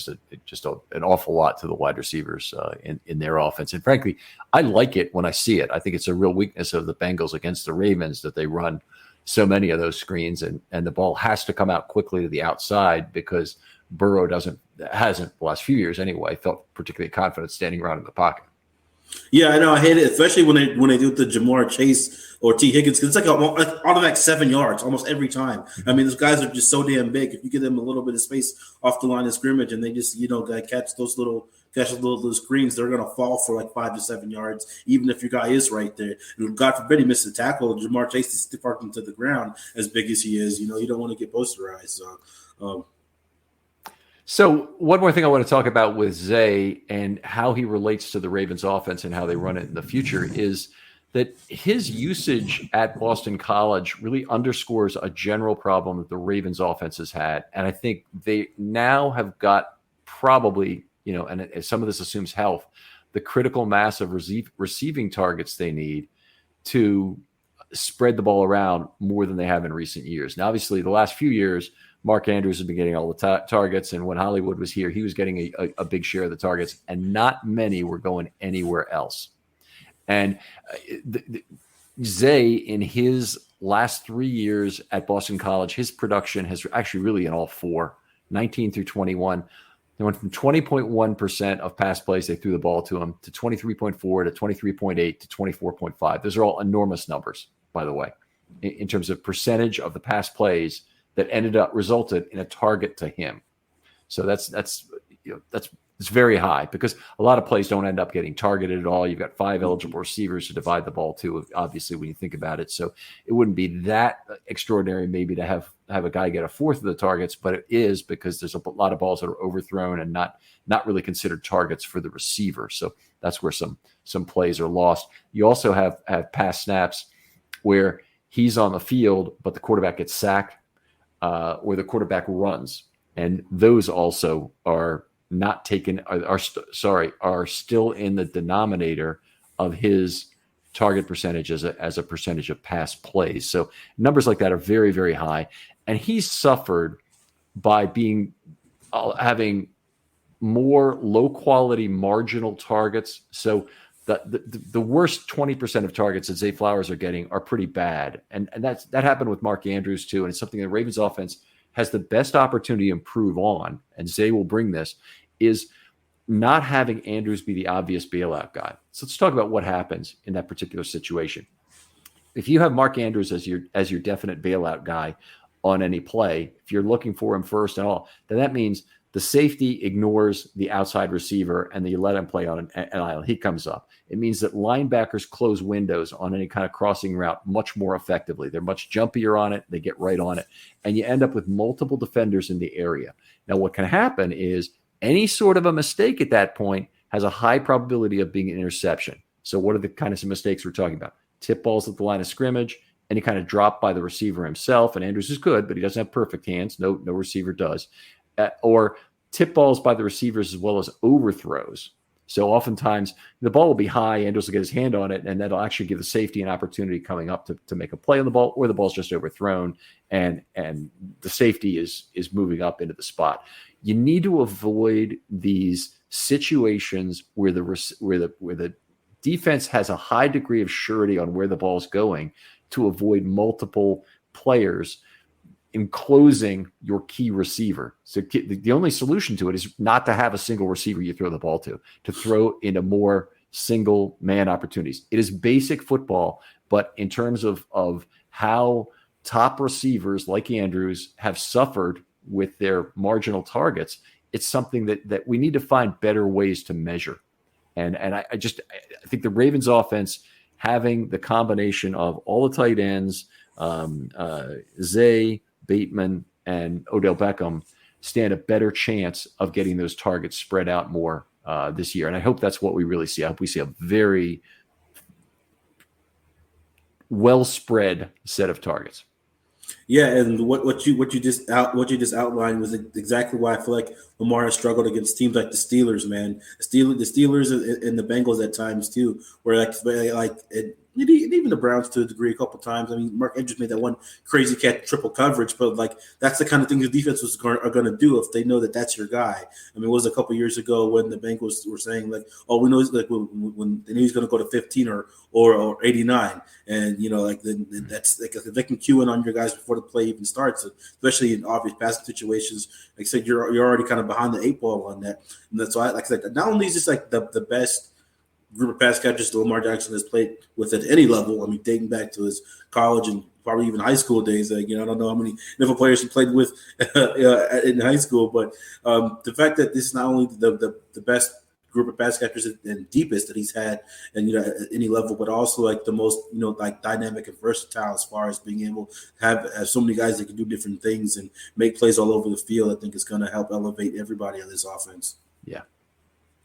an awful lot to the wide receivers in their offense. And frankly, I like it when I see it. I think it's a real weakness of the Bengals against the Ravens that they run so many of those screens, and the ball has to come out quickly to the outside because Burrow hasn't the last few years anyway felt particularly confident standing around in the pocket. Yeah, I know. I hate it, especially when they do the Jamar Chase or T. Higgins. It's like automatic 7 yards almost every time. I mean, those guys are just so damn big. If you give them a little bit of space off the line of scrimmage and they just catch those little screens, they're gonna fall for like 5 to 7 yards, even if your guy is right there. And God forbid he misses a tackle. Jamar Chase is stiff arcing to the ground as big as he is. You don't want to get posterized. So one more thing I want to talk about with Zay and how he relates to the Ravens offense and how they run it in the future is that his usage at Boston College really underscores a general problem that the Ravens offense has had. And I think they now have got probably, and some of this assumes health, the critical mass of receiving targets they need to spread the ball around more than they have in recent years. Now, obviously, the last few years, Mark Andrews has been getting all the targets, and when Hollywood was here, he was getting a big share of the targets, and not many were going anywhere else. And Zay, in his last 3 years at Boston College, his production has actually really in all four, 19 through 21, they went from 20.1% of pass plays they threw the ball to him to 23.4 to 23.8 to 24.5. Those are all enormous numbers, by the way, in terms of percentage of the pass plays that resulted in a target to him. So that's very high because a lot of plays don't end up getting targeted at all. You've got 5 eligible receivers to divide the ball to, obviously, when you think about it. So it wouldn't be that extraordinary maybe to have a guy get a fourth of the targets, but it is because there's a lot of balls that are overthrown and not really considered targets for the receiver. So that's where some plays are lost. You also have pass snaps where he's on the field, but the quarterback gets sacked. Or the quarterback runs, and those also are not taken. Are still in the denominator of his target percentage as a percentage of pass plays. So numbers like that are very, very high, and he's suffered by having more low quality marginal targets. So the worst 20% of targets that Zay Flowers are getting are pretty bad. And that happened with Mark Andrews too. And it's something the Ravens offense has the best opportunity to improve on. And Zay will bring this is not having Andrews be the obvious bailout guy. So let's talk about what happens in that particular situation. If you have Mark Andrews as your definite bailout guy on any play, if you're looking for him first and all, then that means the safety ignores the outside receiver and you let him play on an island. He comes up. It means that linebackers close windows on any kind of crossing route much more effectively. They're much jumpier on it. They get right on it. And you end up with multiple defenders in the area. Now, what can happen is any sort of a mistake at that point has a high probability of being an interception. So what are the kind of mistakes we're talking about? Tip balls at the line of scrimmage, any kind of drop by the receiver himself. And Andrews is good, but he doesn't have perfect hands. No receiver does. Or tip balls by the receivers as well as overthrows. So oftentimes the ball will be high, Andrews will get his hand on it, and that'll actually give the safety an opportunity coming up to make a play on the ball, or the ball's just overthrown and the safety is moving up into the spot. You need to avoid these situations where the defense has a high degree of surety on where the ball's going to avoid multiple players enclosing your key receiver. So the only solution to it is not to have a single receiver you throw the ball to throw into more single man opportunities. It is basic football, but in terms of how top receivers like Andrews have suffered with their marginal targets, it's something that we need to find better ways to measure. And I think the Ravens offense, having the combination of all the tight ends, Zay, Bateman, and Odell Beckham, stand a better chance of getting those targets spread out more this year. And I hope that's what we really see. I hope we see a very well spread set of targets. Yeah, and what you just outlined was exactly why I feel like Lamar has struggled against teams like the Steelers, man. The Steelers and the Bengals at times too, where even the Browns to a degree a couple times. I mean, Mark Andrews made that one crazy catch, triple coverage, but like that's the kind of thing the defense are going to do if they know that that's your guy. I mean, it was a couple years ago when the Bengals were saying like, "Oh, we know he's like when they knew he's going to go to 15 or 89," and that's like if they can cue in on your guys before the play even starts, especially in obvious passing situations. Like I said, you're already kind of behind the 8 ball on that, and that's why, like I said, not only is this like the best group of pass catchers that Lamar Jackson has played with at any level. I mean, dating back to his college and probably even high school days. I don't know how many NFL players he played with in high school, but the fact that this is not only the best group of pass catchers and deepest that he's had, and at any level, but also like the most like dynamic and versatile as far as being able to have so many guys that can do different things and make plays all over the field. I think it's going to help elevate everybody on this offense. Yeah.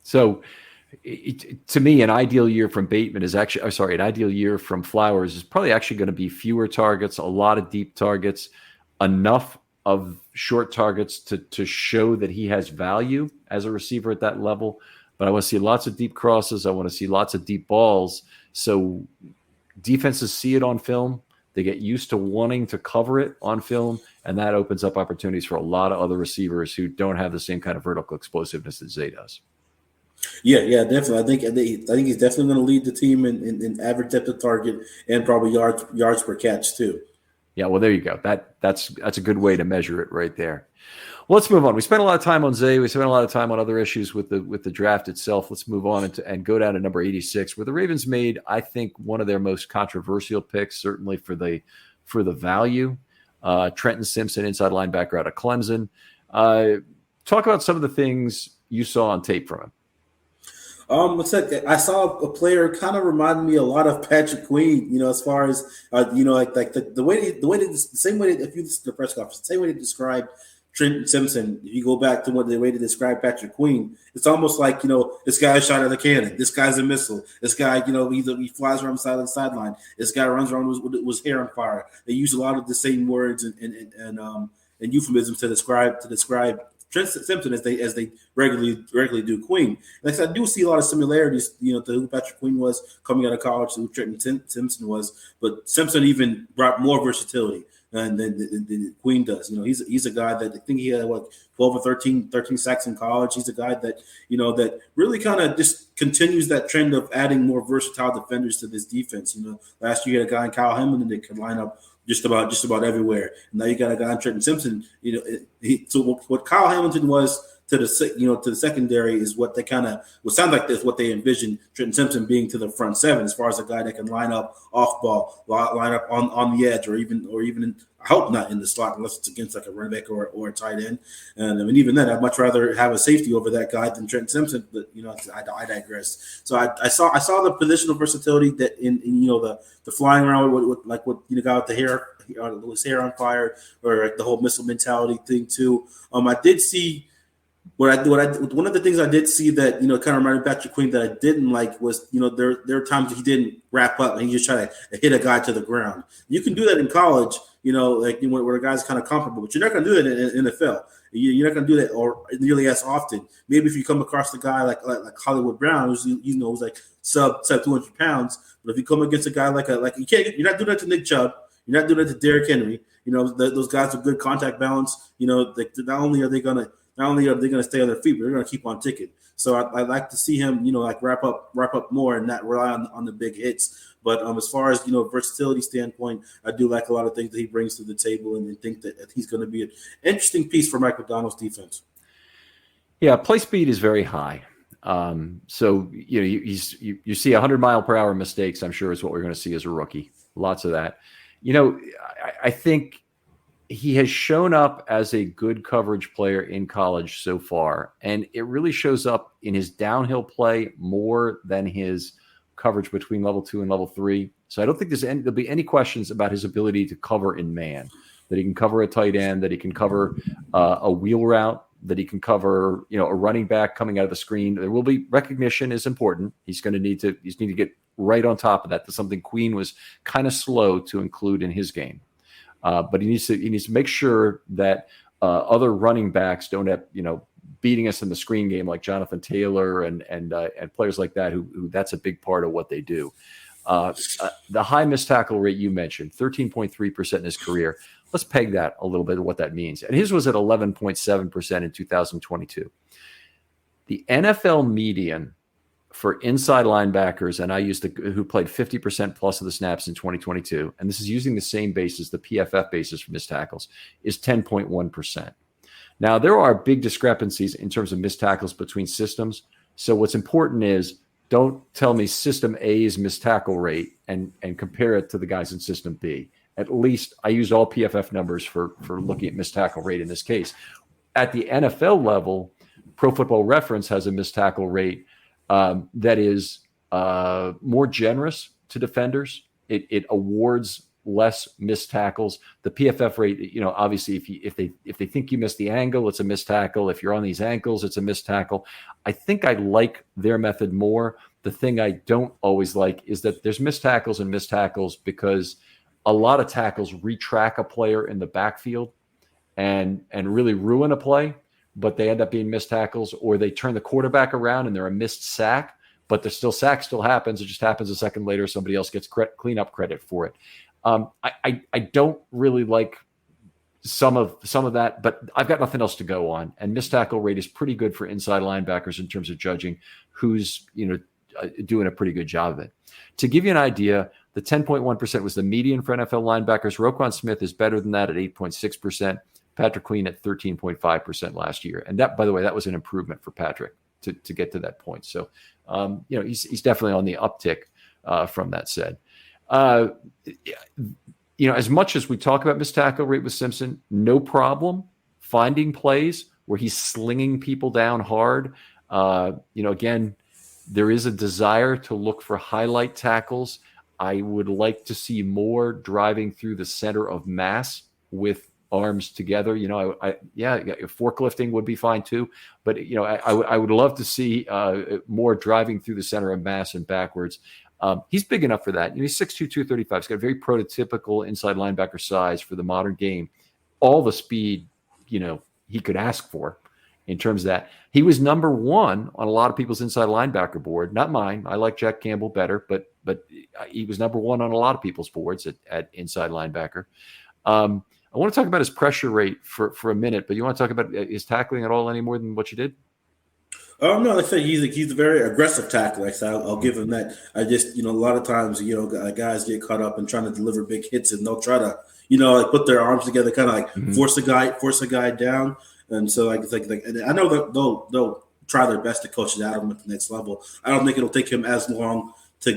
So. To me, an ideal year from Bateman is actually, an ideal year from Flowers is probably actually going to be fewer targets, a lot of deep targets, enough of short targets to show that he has value as a receiver at that level. But I want to see lots of deep crosses. I want to see lots of deep balls. So defenses see it on film. They get used to wanting to cover it on film, and that opens up opportunities for a lot of other receivers who don't have the same kind of vertical explosiveness that Zay does. Yeah, definitely. I think he's definitely going to lead the team in average depth of target and probably yards per catch too. Yeah, well, there you go. That's a good way to measure it right there. Well, let's move on. We spent a lot of time on Zay. We spent a lot of time on other issues with the draft itself. Let's move on and go down to number 86, where the Ravens made, I think, one of their most controversial picks, certainly for the value. Trenton Simpson, inside linebacker out of Clemson. Talk about some of the things you saw on tape from him. I saw a player kind of reminded me a lot of Patrick Queen, as far as the same way if you listen to the press conference, the same way they described Trenton Simpson. If you go back to the way they describe Patrick Queen, it's almost like this guy shot at a cannon, this guy's a missile, this guy he flies around the sideline, this guy runs around with hair on fire. They use a lot of the same words and euphemisms to describe Trent Simpson as they regularly do Queen. Like I said, I do see a lot of similarities, to who Patrick Queen was coming out of college to who Trenton Simpson was, but Simpson even brought more versatility than Queen does. He's a guy that I think he had 12 or 13 sacks in college. He's a guy that that really kind of just continues that trend of adding more versatile defenders to this defense. Last year you had a guy in Kyle Hamilton that could line up just about everywhere. And now you got a guy in Trenton Simpson. So what Kyle Hamilton was to the secondary is what they sound like this. What they envision Trenton Simpson being to the front seven, as far as a guy that can line up off ball, line up on the edge, or even I hope not in the slot unless it's against like a running back or a tight end. And I mean, even then, I'd much rather have a safety over that guy than Trenton Simpson. But I digress. So I saw the positional versatility that in the flying around with guy with the hair, his hair on fire, or like the whole missile mentality thing too. I did see. One of the things I did see that kind of reminded Patrick Queen that I didn't like was there are times that he didn't wrap up and he just tried to hit a guy to the ground. You can do that in college, where a guy's kind of comfortable, but you're not going to do that in NFL. You're not going to do that or nearly as often. Maybe if you come across the guy like Hollywood Brown, who's who's like sub 200 pounds, but if you come against a guy you're not doing that to Nick Chubb, you're not doing that to Derrick Henry. Those guys with good contact balance. Not only are they going to stay on their feet, but they're going to keep on ticking. So I'd like to see him, wrap up more and not rely on the big hits. But as far as versatility standpoint, I do like a lot of things that he brings to the table, and think that he's going to be an interesting piece for Mike McDonald's defense. Yeah, play speed is very high. So you see 100-mile-per-hour mistakes, I'm sure is what we're going to see as a rookie. Lots of that. I think he has shown up as a good coverage player in college so far, and it really shows up in his downhill play more than his coverage between level 2 and level 3. So I don't think there'll be any questions about his ability to cover in man, that he can cover a tight end, that he can cover a wheel route, that he can cover, a running back coming out of the screen. There will be recognition is important. He's going to need to get right on top of that. That's something Queen was kind of slow to include in his game. But he needs to make sure that other running backs don't have, beating us in the screen game like Jonathan Taylor and players like that who that's a big part of what they do. The high missed tackle rate you mentioned, 13.3% in his career. Let's peg that a little bit of what that means. And his was at 11.7% in 2022. The NFL median for inside linebackers, and I used who played 50% plus of the snaps in 2022, and this is using the same basis, the PFF basis for missed tackles, is 10.1%. Now, there are big discrepancies in terms of missed tackles between systems. So what's important is don't tell me system A's missed tackle rate and compare it to the guys in system B. At least I used all PFF numbers for looking at missed tackle rate in this case. At the NFL level, Pro Football Reference has a missed tackle rate that is more generous to defenders. It awards less missed tackles. The PFF rate, obviously, if they think you missed the angle, it's a missed tackle. If you're on these ankles, it's a missed tackle. I think I like their method more. The thing I don't always like is that there's missed tackles and missed tackles because a lot of tackles retrack a player in the backfield and really ruin a play, but they end up being missed tackles, or they turn the quarterback around and they're a missed sack, but there's sack still happens. It just happens a second later. Somebody else gets cleanup credit for it. I don't really like some of that, but I've got nothing else to go on. And missed tackle rate is pretty good for inside linebackers in terms of judging who's doing a pretty good job of it. To give you an idea, the 10.1% was the median for NFL linebackers. Roquan Smith is better than that at 8.6%. Patrick Queen at 13.5% last year. And that, by the way, that was an improvement for Patrick to get to that point. So, he's definitely on the uptick from that said. As much as we talk about missed tackle rate with Simpson, no problem finding plays where he's slinging people down hard. Again, there is a desire to look for highlight tackles. I would like to see more driving through the center of mass with arms together. Forklifting would be fine too. But, I would love to see more driving through the center of mass and backwards. He's big enough for that. He's 6'2", 235. He's got a very prototypical inside linebacker size for the modern game. All the speed, he could ask for in terms of that. He was number one on a lot of people's inside linebacker board. Not mine. I like Jack Campbell better, but he was number one on a lot of people's boards at inside linebacker. I want to talk about his pressure rate for a minute, but you want to talk about his tackling at all any more than what you did? No, like I say, he's a very aggressive tackler. So I'll give him that. I just, a lot of times, guys get caught up in trying to deliver big hits, and they'll try to, put their arms together, kind of like force a guy down. And so, and I know that they'll try their best to coach it out of him at the next level. I don't think it'll take him as long to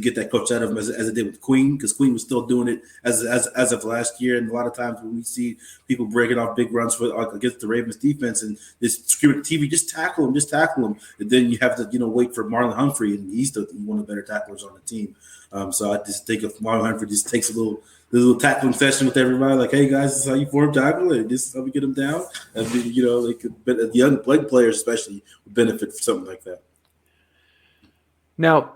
get that coach out of him as it did with Queen, because Queen was still doing it as of last year. And a lot of times when we see people breaking off big runs against the Ravens defense and just screaming at TV, just tackle him. And then you have to, wait for Marlon Humphrey, and he's one of the better tacklers on the team. So I just think if Marlon Humphrey just takes a little tackling session with everybody, like, hey guys, this is how you form tackle, and this is how we get them down. And the young players especially would benefit from something like that. Now,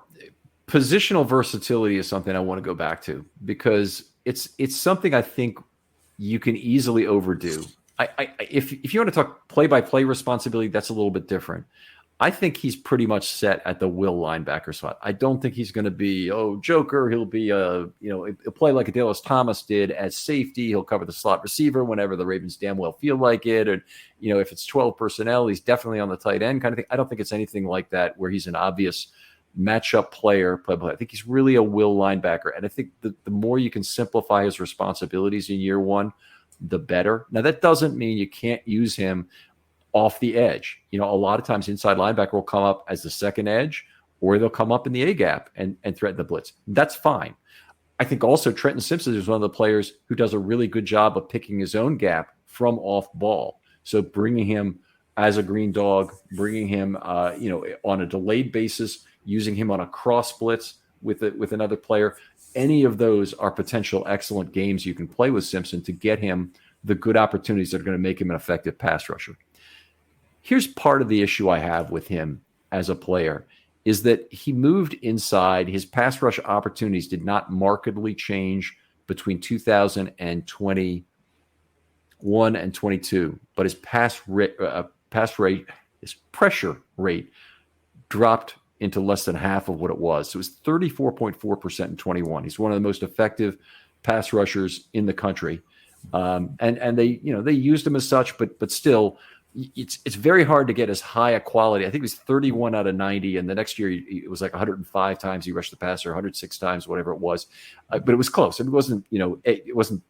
positional versatility is something I want to go back to because it's something I think you can easily overdo. If you want to talk play-by-play responsibility, that's a little bit different. I think he's pretty much set at the will linebacker spot. I don't think he's going to be, joker. He'll be, he'll play like Adelius Thomas did as safety. He'll cover the slot receiver whenever the Ravens damn well feel like it. And, if it's 12 personnel, he's definitely on the tight end kind of thing. I don't think it's anything like that where he's an obvious matchup player. I think he's really a will linebacker. And I think the more you can simplify his responsibilities in year one, the better. Now, that doesn't mean you can't use him off the edge. A lot of times inside linebacker will come up as the second edge, or they'll come up in the A gap and threaten the blitz. That's fine. I think also Trenton Simpson is one of the players who does a really good job of picking his own gap from off ball. So bringing him as a green dog, bringing him, on a delayed basis, using him on a cross blitz with another player. Any of those are potential excellent games you can play with Simpson to get him the good opportunities that are going to make him an effective pass rusher. Here's part of the issue I have with him as a player is that he moved inside. His pass rush opportunities did not markedly change between 2021 and 22, but his his pressure rate dropped into less than half of what it was. So it was 34.4% in 21. He's one of the most effective pass rushers in the country. And they used him as such, but still, it's very hard to get as high a quality. I think it was 31 out of 90, and the next year it was like 105 times he rushed the passer, 106 times, whatever it was. But it was close. It wasn't, it wasn't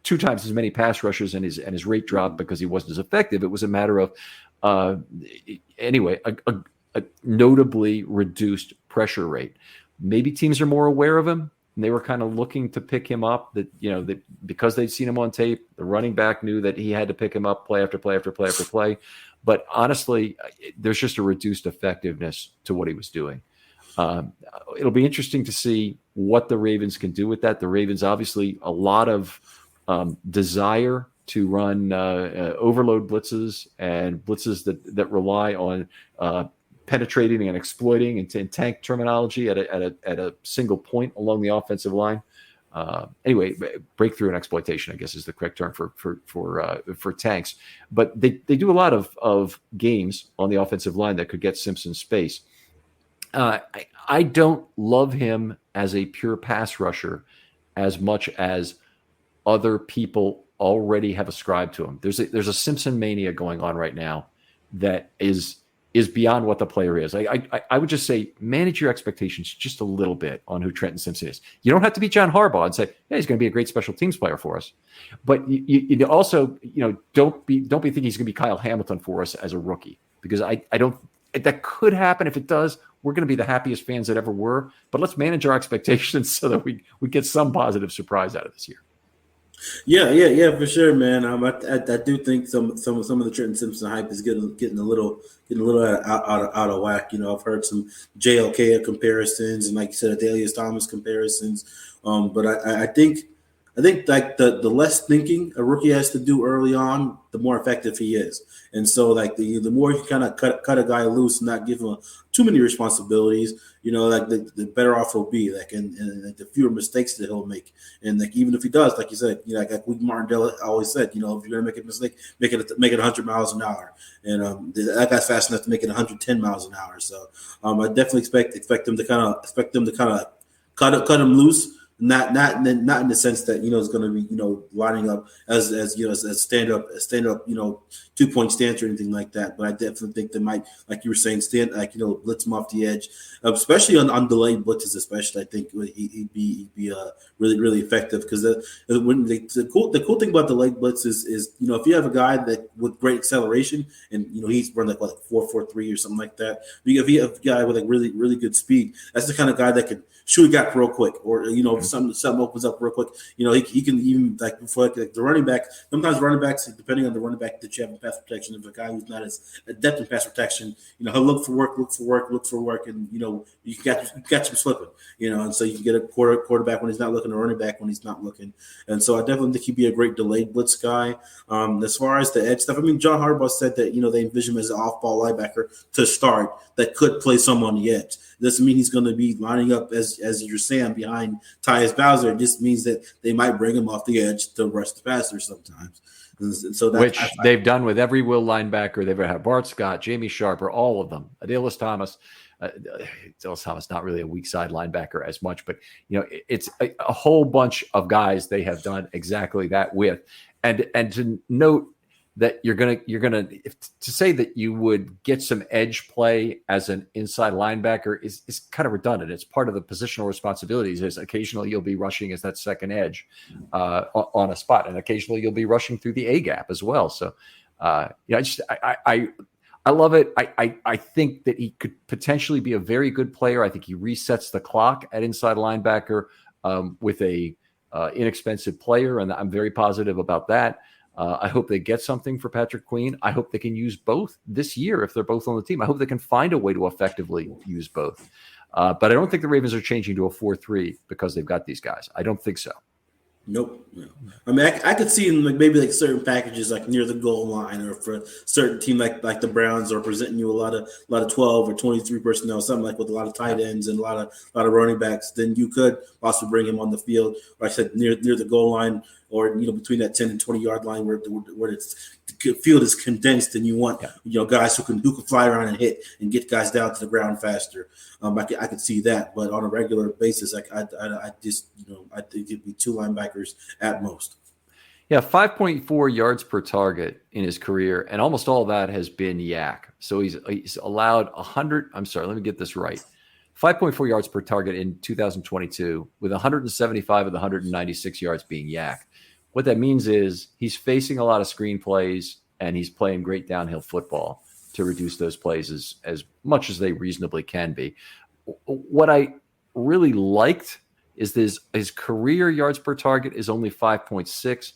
2 times as many pass rushers, and his rate dropped because he wasn't as effective. It was a matter of, a notably reduced pressure rate. Maybe teams are more aware of him, and they were kind of looking to pick him up. That because they'd seen him on tape, the running back knew that he had to pick him up play after play after play after play. But honestly, there's just a reduced effectiveness to what he was doing. It'll be interesting to see what the Ravens can do with that. The Ravens obviously a lot of desire to run overload blitzes and blitzes that rely on penetrating and exploiting, and in tank terminology, at a single point along the offensive line. Anyway, breakthrough and exploitation, I guess, is the correct term for tanks. But they do a lot of games on the offensive line that could get Simpson space. I don't love him as a pure pass rusher as much as other people already have ascribed to him. There's a Simpson mania going on right now that is beyond what the player is. I would just say manage your expectations just a little bit on who Trenton Simpson is. You don't have to be John Harbaugh and say, yeah, he's going to be a great special teams player for us. But you also, don't be thinking he's going to be Kyle Hamilton for us as a rookie, because I don't. That could happen. If it does, we're going to be the happiest fans that ever were. But let's manage our expectations so that we get some positive surprise out of this year. Yeah, for sure, man. I do think some of the Trenton Simpson hype is getting a little out of whack. I've heard some JLK comparisons and, like you said, Adalius Thomas comparisons. But I think like the less thinking a rookie has to do early on, the more effective he is. And so, like the more you kind of cut a guy loose and not give him too many responsibilities, like the better off he'll be. Like and the fewer mistakes that he'll make. And like even if he does, like you said, like Martindale always said, if you're gonna make a mistake, make it 100 miles an hour. And that guy's fast enough to make it 110 miles an hour. So I definitely expect them to kind of cut him loose. Not in the sense that it's going to be lining up as stand up 2-point stance or anything like that. But I definitely think they might, like you were saying, blitz him off the edge, especially on delayed blitzes. Especially, I think he'd be really, really effective, because the cool thing about delayed blitz is if you have a guy that with great acceleration and he's run like 4.43 or something like that. If you have a guy with like really, really good speed, that's the kind of guy that can shoot a gap real quick, or if something opens up real quick, he can even like before like the running back. Sometimes running backs, depending on the running back that you have in pass protection, if a guy who's not as adept in pass protection, he'll look for work, and you catch him slipping, and so you can get a quarterback when he's not looking, a running back when he's not looking, and so I definitely think he'd be a great delayed blitz guy. As far as the edge stuff, I mean, John Harbaugh said that they envision him as an off-ball linebacker to start that could play some on the edge. It doesn't mean he's going to be lining up as you're saying behind Tyus Bowser. It just means that they might bring him off the edge to rush the passer sometimes. And so which they've done with every will linebacker they've ever had. Bart Scott, Jamie Sharper, all of them. Adalius Thomas. Adalius Thomas, not really a weak side linebacker as much, but it's a whole bunch of guys they have done exactly that with. And to note that you're gonna to say that you would get some edge play as an inside linebacker is kind of redundant. It's part of the positional responsibilities. Is occasionally you'll be rushing as that second edge on a spot, and occasionally you'll be rushing through the A gap as well. So I love it. I think that he could potentially be a very good player. I think he resets the clock at inside linebacker. with a inexpensive player, and I'm very positive about that. I hope they get something for Patrick Queen. I hope they can use both this year if they're both on the team. I hope they can find a way to effectively use both. But I don't think the Ravens are changing to a 4-3 because they've got these guys. I don't think so. Nope. No. I mean, I could see in maybe certain packages near the goal line, or for a certain team like the Browns are presenting you a lot of 12 or 23 personnel, something with a lot of tight ends and a lot of running backs. Then you could possibly bring him on the field, like I said, near the goal line, or between that 10 and 20 yard line where the field is condensed, and you want guys who can fly around and hit and get guys down to the ground faster. I could see that, but on a regular basis, I just I think it'd be 2 linebackers at most. Yeah, 5.4 yards per target in his career, and almost all that has been yak. So he's allowed 100. I'm sorry, let me get this right. 5.4 yards per target in 2022, with 175 of the 196 yards being yak. What that means is he's facing a lot of screen plays, and he's playing great downhill football to reduce those plays as much as they reasonably can be. What I really liked is his career yards per target is only 5.6.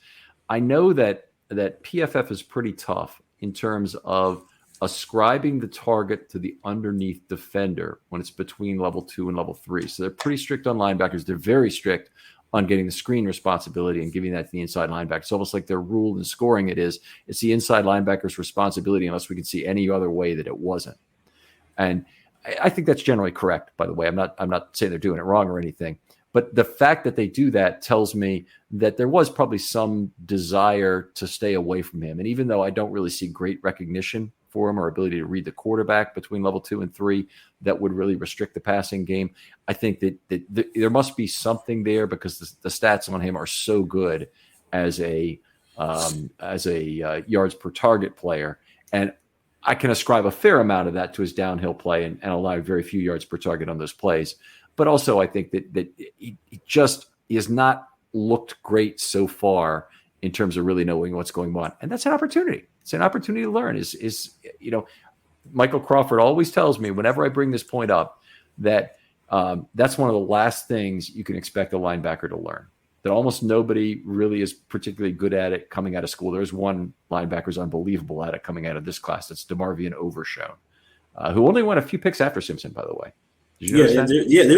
I know that PFF is pretty tough in terms of ascribing the target to the underneath defender when it's between level 2 and level 3. So they're pretty strict on linebackers. They're very strict on getting the screen responsibility and giving that to the inside linebacker. It's almost like their rule in scoring it's the inside linebacker's responsibility unless we can see any other way that it wasn't. And I think that's generally correct, by the way. I'm not saying they're doing it wrong or anything. But the fact that they do that tells me that there was probably some desire to stay away from him. And even though I don't really see great recognition for him or ability to read the quarterback between level 2 and 3 that would really restrict the passing game, I think that there must be something there, because the stats on him are so good as a yards per target player. And I can ascribe a fair amount of that to his downhill play and allow very few yards per target on those plays. But also I think that he has not looked great so far in terms of really knowing what's going on. And that's an opportunity. It's an opportunity to learn. Michael Crawford always tells me whenever I bring this point up that that's one of the last things you can expect a linebacker to learn, that almost nobody really is particularly good at it coming out of school. There's one linebacker who's unbelievable at it coming out of this class. That's DeMarvion Overshown, who only won a few picks after Simpson, by the way. There's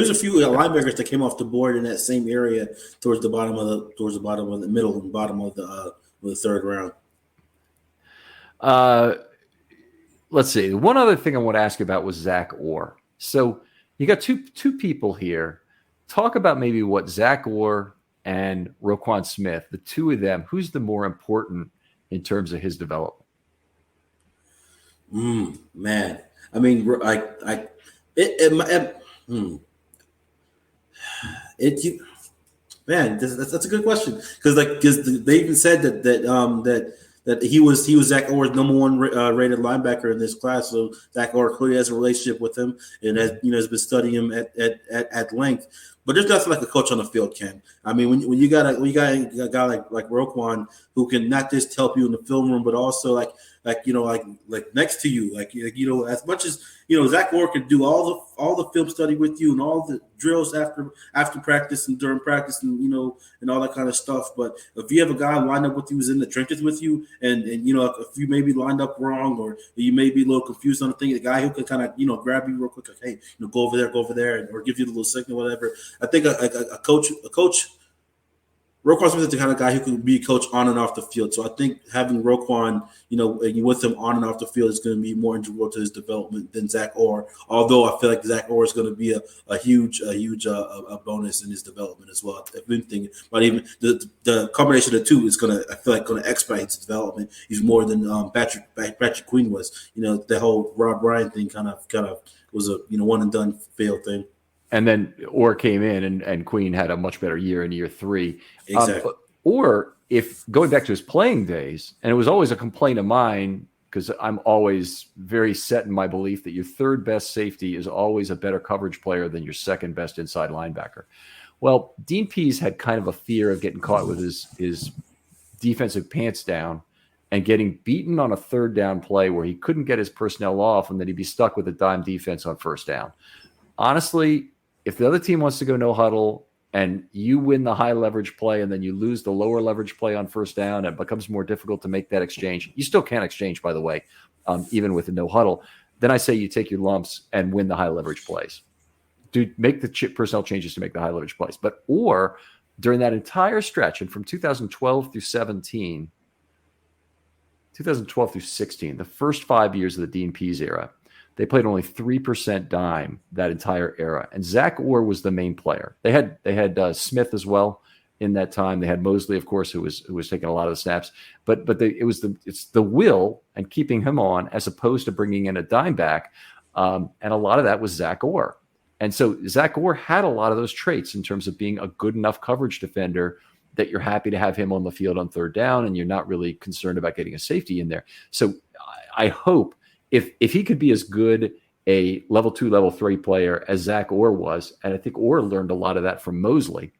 a few linebackers that came off the board in that same area towards the bottom of the middle and bottom of the third round. Let's see. One other thing I want to ask about was Zach Orr. So you got two people here. Talk about maybe what Zach Orr and Roquan Smith, the two of them, who's the more important in terms of his development? Man, I mean, that's a good question, because they even said that he was Zach Orr's number 1 rated linebacker in this class. So Zach Orr clearly has a relationship with him and has been studying him at length. But there's nothing like a coach on the field, Ken. I mean, when you got a guy like Roquan, who can not just help you in the film room, but also like next to you, as much as Zach Orr can do all the film study with you and all the drills after practice and during practice and all that kind of stuff. But if you have a guy lined up with you who's in the trenches with you, and if you may be lined up wrong, or you may be a little confused on the thing, the guy who can kind of grab you real quick, like, hey, go over there, or give you the little signal, whatever. I think a coach. Roquan Smith is the kind of guy who can be coached on and off the field. So I think having Roquan, with him on and off the field is going to be more integral to his development than Zach Orr. Although I feel like Zach Orr is going to be a huge bonus in his development as well. If anything, but even the combination of the two is going to expedite his development. He's more than Patrick Queen was. The whole Rob Ryan thing kind of was a one and done fail thing. And then Orr came in, and Queen had a much better year in year 3. Exactly. Or if going back to his playing days, and it was always a complaint of mine, because I'm always very set in my belief that your third best safety is always a better coverage player than your second best inside linebacker. Well, Dean Pease had kind of a fear of getting caught with his defensive pants down and getting beaten on a third down play where he couldn't get his personnel off, and then he'd be stuck with a dime defense on first down. Honestly, if the other team wants to go no huddle and you win the high leverage play and then you lose the lower leverage play on first down, and it becomes more difficult to make that exchange. You still can't exchange, by the way, even with a no huddle. Then I say you take your lumps and win the high leverage plays. Make the personnel changes to make the high leverage plays. Or during that entire stretch, and from 2012 through 16, the first 5 years of the Dean Pease era, they played only 3% dime that entire era. And Zach Orr was the main player. They had Smith as well in that time. They had Mosley, of course, who was taking a lot of the snaps. But it's the will and keeping him on as opposed to bringing in a dime back. And a lot of that was Zach Orr. And so Zach Orr had a lot of those traits in terms of being a good enough coverage defender that you're happy to have him on the field on third down, and you're not really concerned about getting a safety in there. So I hope if he could be as good a level 2, level 3 player as Zach Orr was, and I think Orr learned a lot of that from Mosley,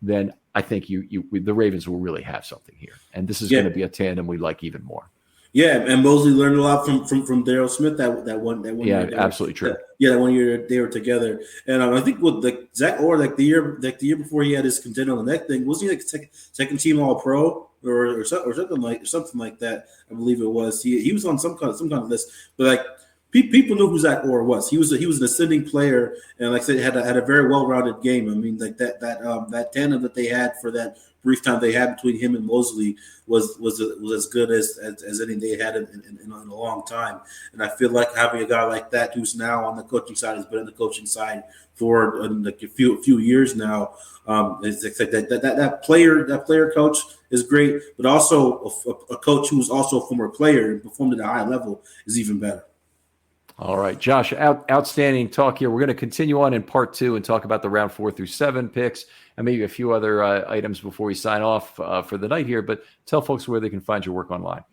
then I think the Ravens will really have something here. And this is going to be a tandem we like even more. Yeah, and Mosley learned a lot from Daryl Smith that one year. Yeah, absolutely true. That 1 year they were together, and I think with Zach Orr, the year before he had his contender on the neck thing, wasn't he like second team All Pro or something like that? I believe it was. He was on some kind of list, but like people knew who Zach Orr was. He was an ascending player, and like I said, had a very well-rounded game. I mean, like that tandem that they had for that brief time they had between him and Mosley was as good as any they had in a long time. And I feel like having a guy like that who's now on the coaching side, has been on the coaching side for like a few years now. It's like that player coach is great, but also a coach who's also a former player and performed at a high level is even better. All right, Josh, outstanding talk here. We're going to continue on in part 2 and talk about the round 4 through 7 picks and maybe a few other items before we sign off for the night here. But tell folks where they can find your work online.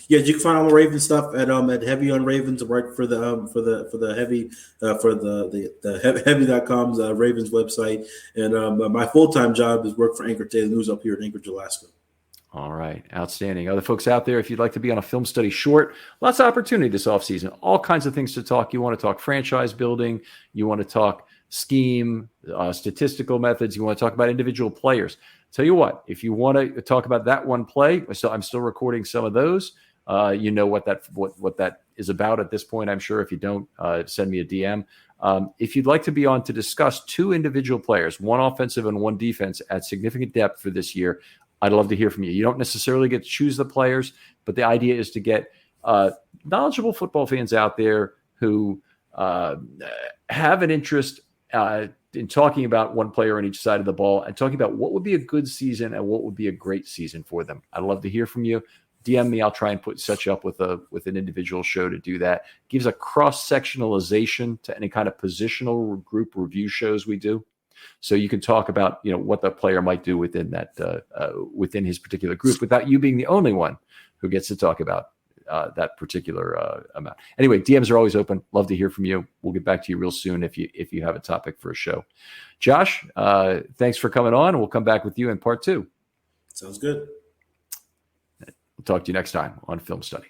Yeah, you can find all the Raven stuff at Heavy on Ravens, right, for the Heavy the Heavy.com's Ravens website. And my full-time job is work for Anchor Daily News up here in Anchorage, Alaska. All right. Outstanding. Other folks out there, if you'd like to be on a Film Study short, lots of opportunity this offseason. All kinds of things to talk. You want to talk franchise building. You want to talk scheme, statistical methods. You want to talk about individual players. Tell you what, if you want to talk about that one play, so I'm still recording some of those. You know what that is about at this point, I'm sure. If you don't, send me a DM. If you'd like to be on to discuss 2 individual players, one offensive and one defense at significant depth for this year, I'd love to hear from you. You don't necessarily get to choose the players, but the idea is to get knowledgeable football fans out there who have an interest in talking about one player on each side of the ball and talking about what would be a good season and what would be a great season for them. I'd love to hear from you. DM me. I'll try and set you up with an individual show to do that. Gives a cross-sectionalization to any kind of positional group review shows we do. So you can talk about, what the player might do within that within his particular group without you being the only one who gets to talk about that particular amount. Anyway, DMs are always open. Love to hear from you. We'll get back to you real soon if you have a topic for a show. Josh, thanks for coming on. We'll come back with you in part 2. Sounds good. We'll talk to you next time on Film Study.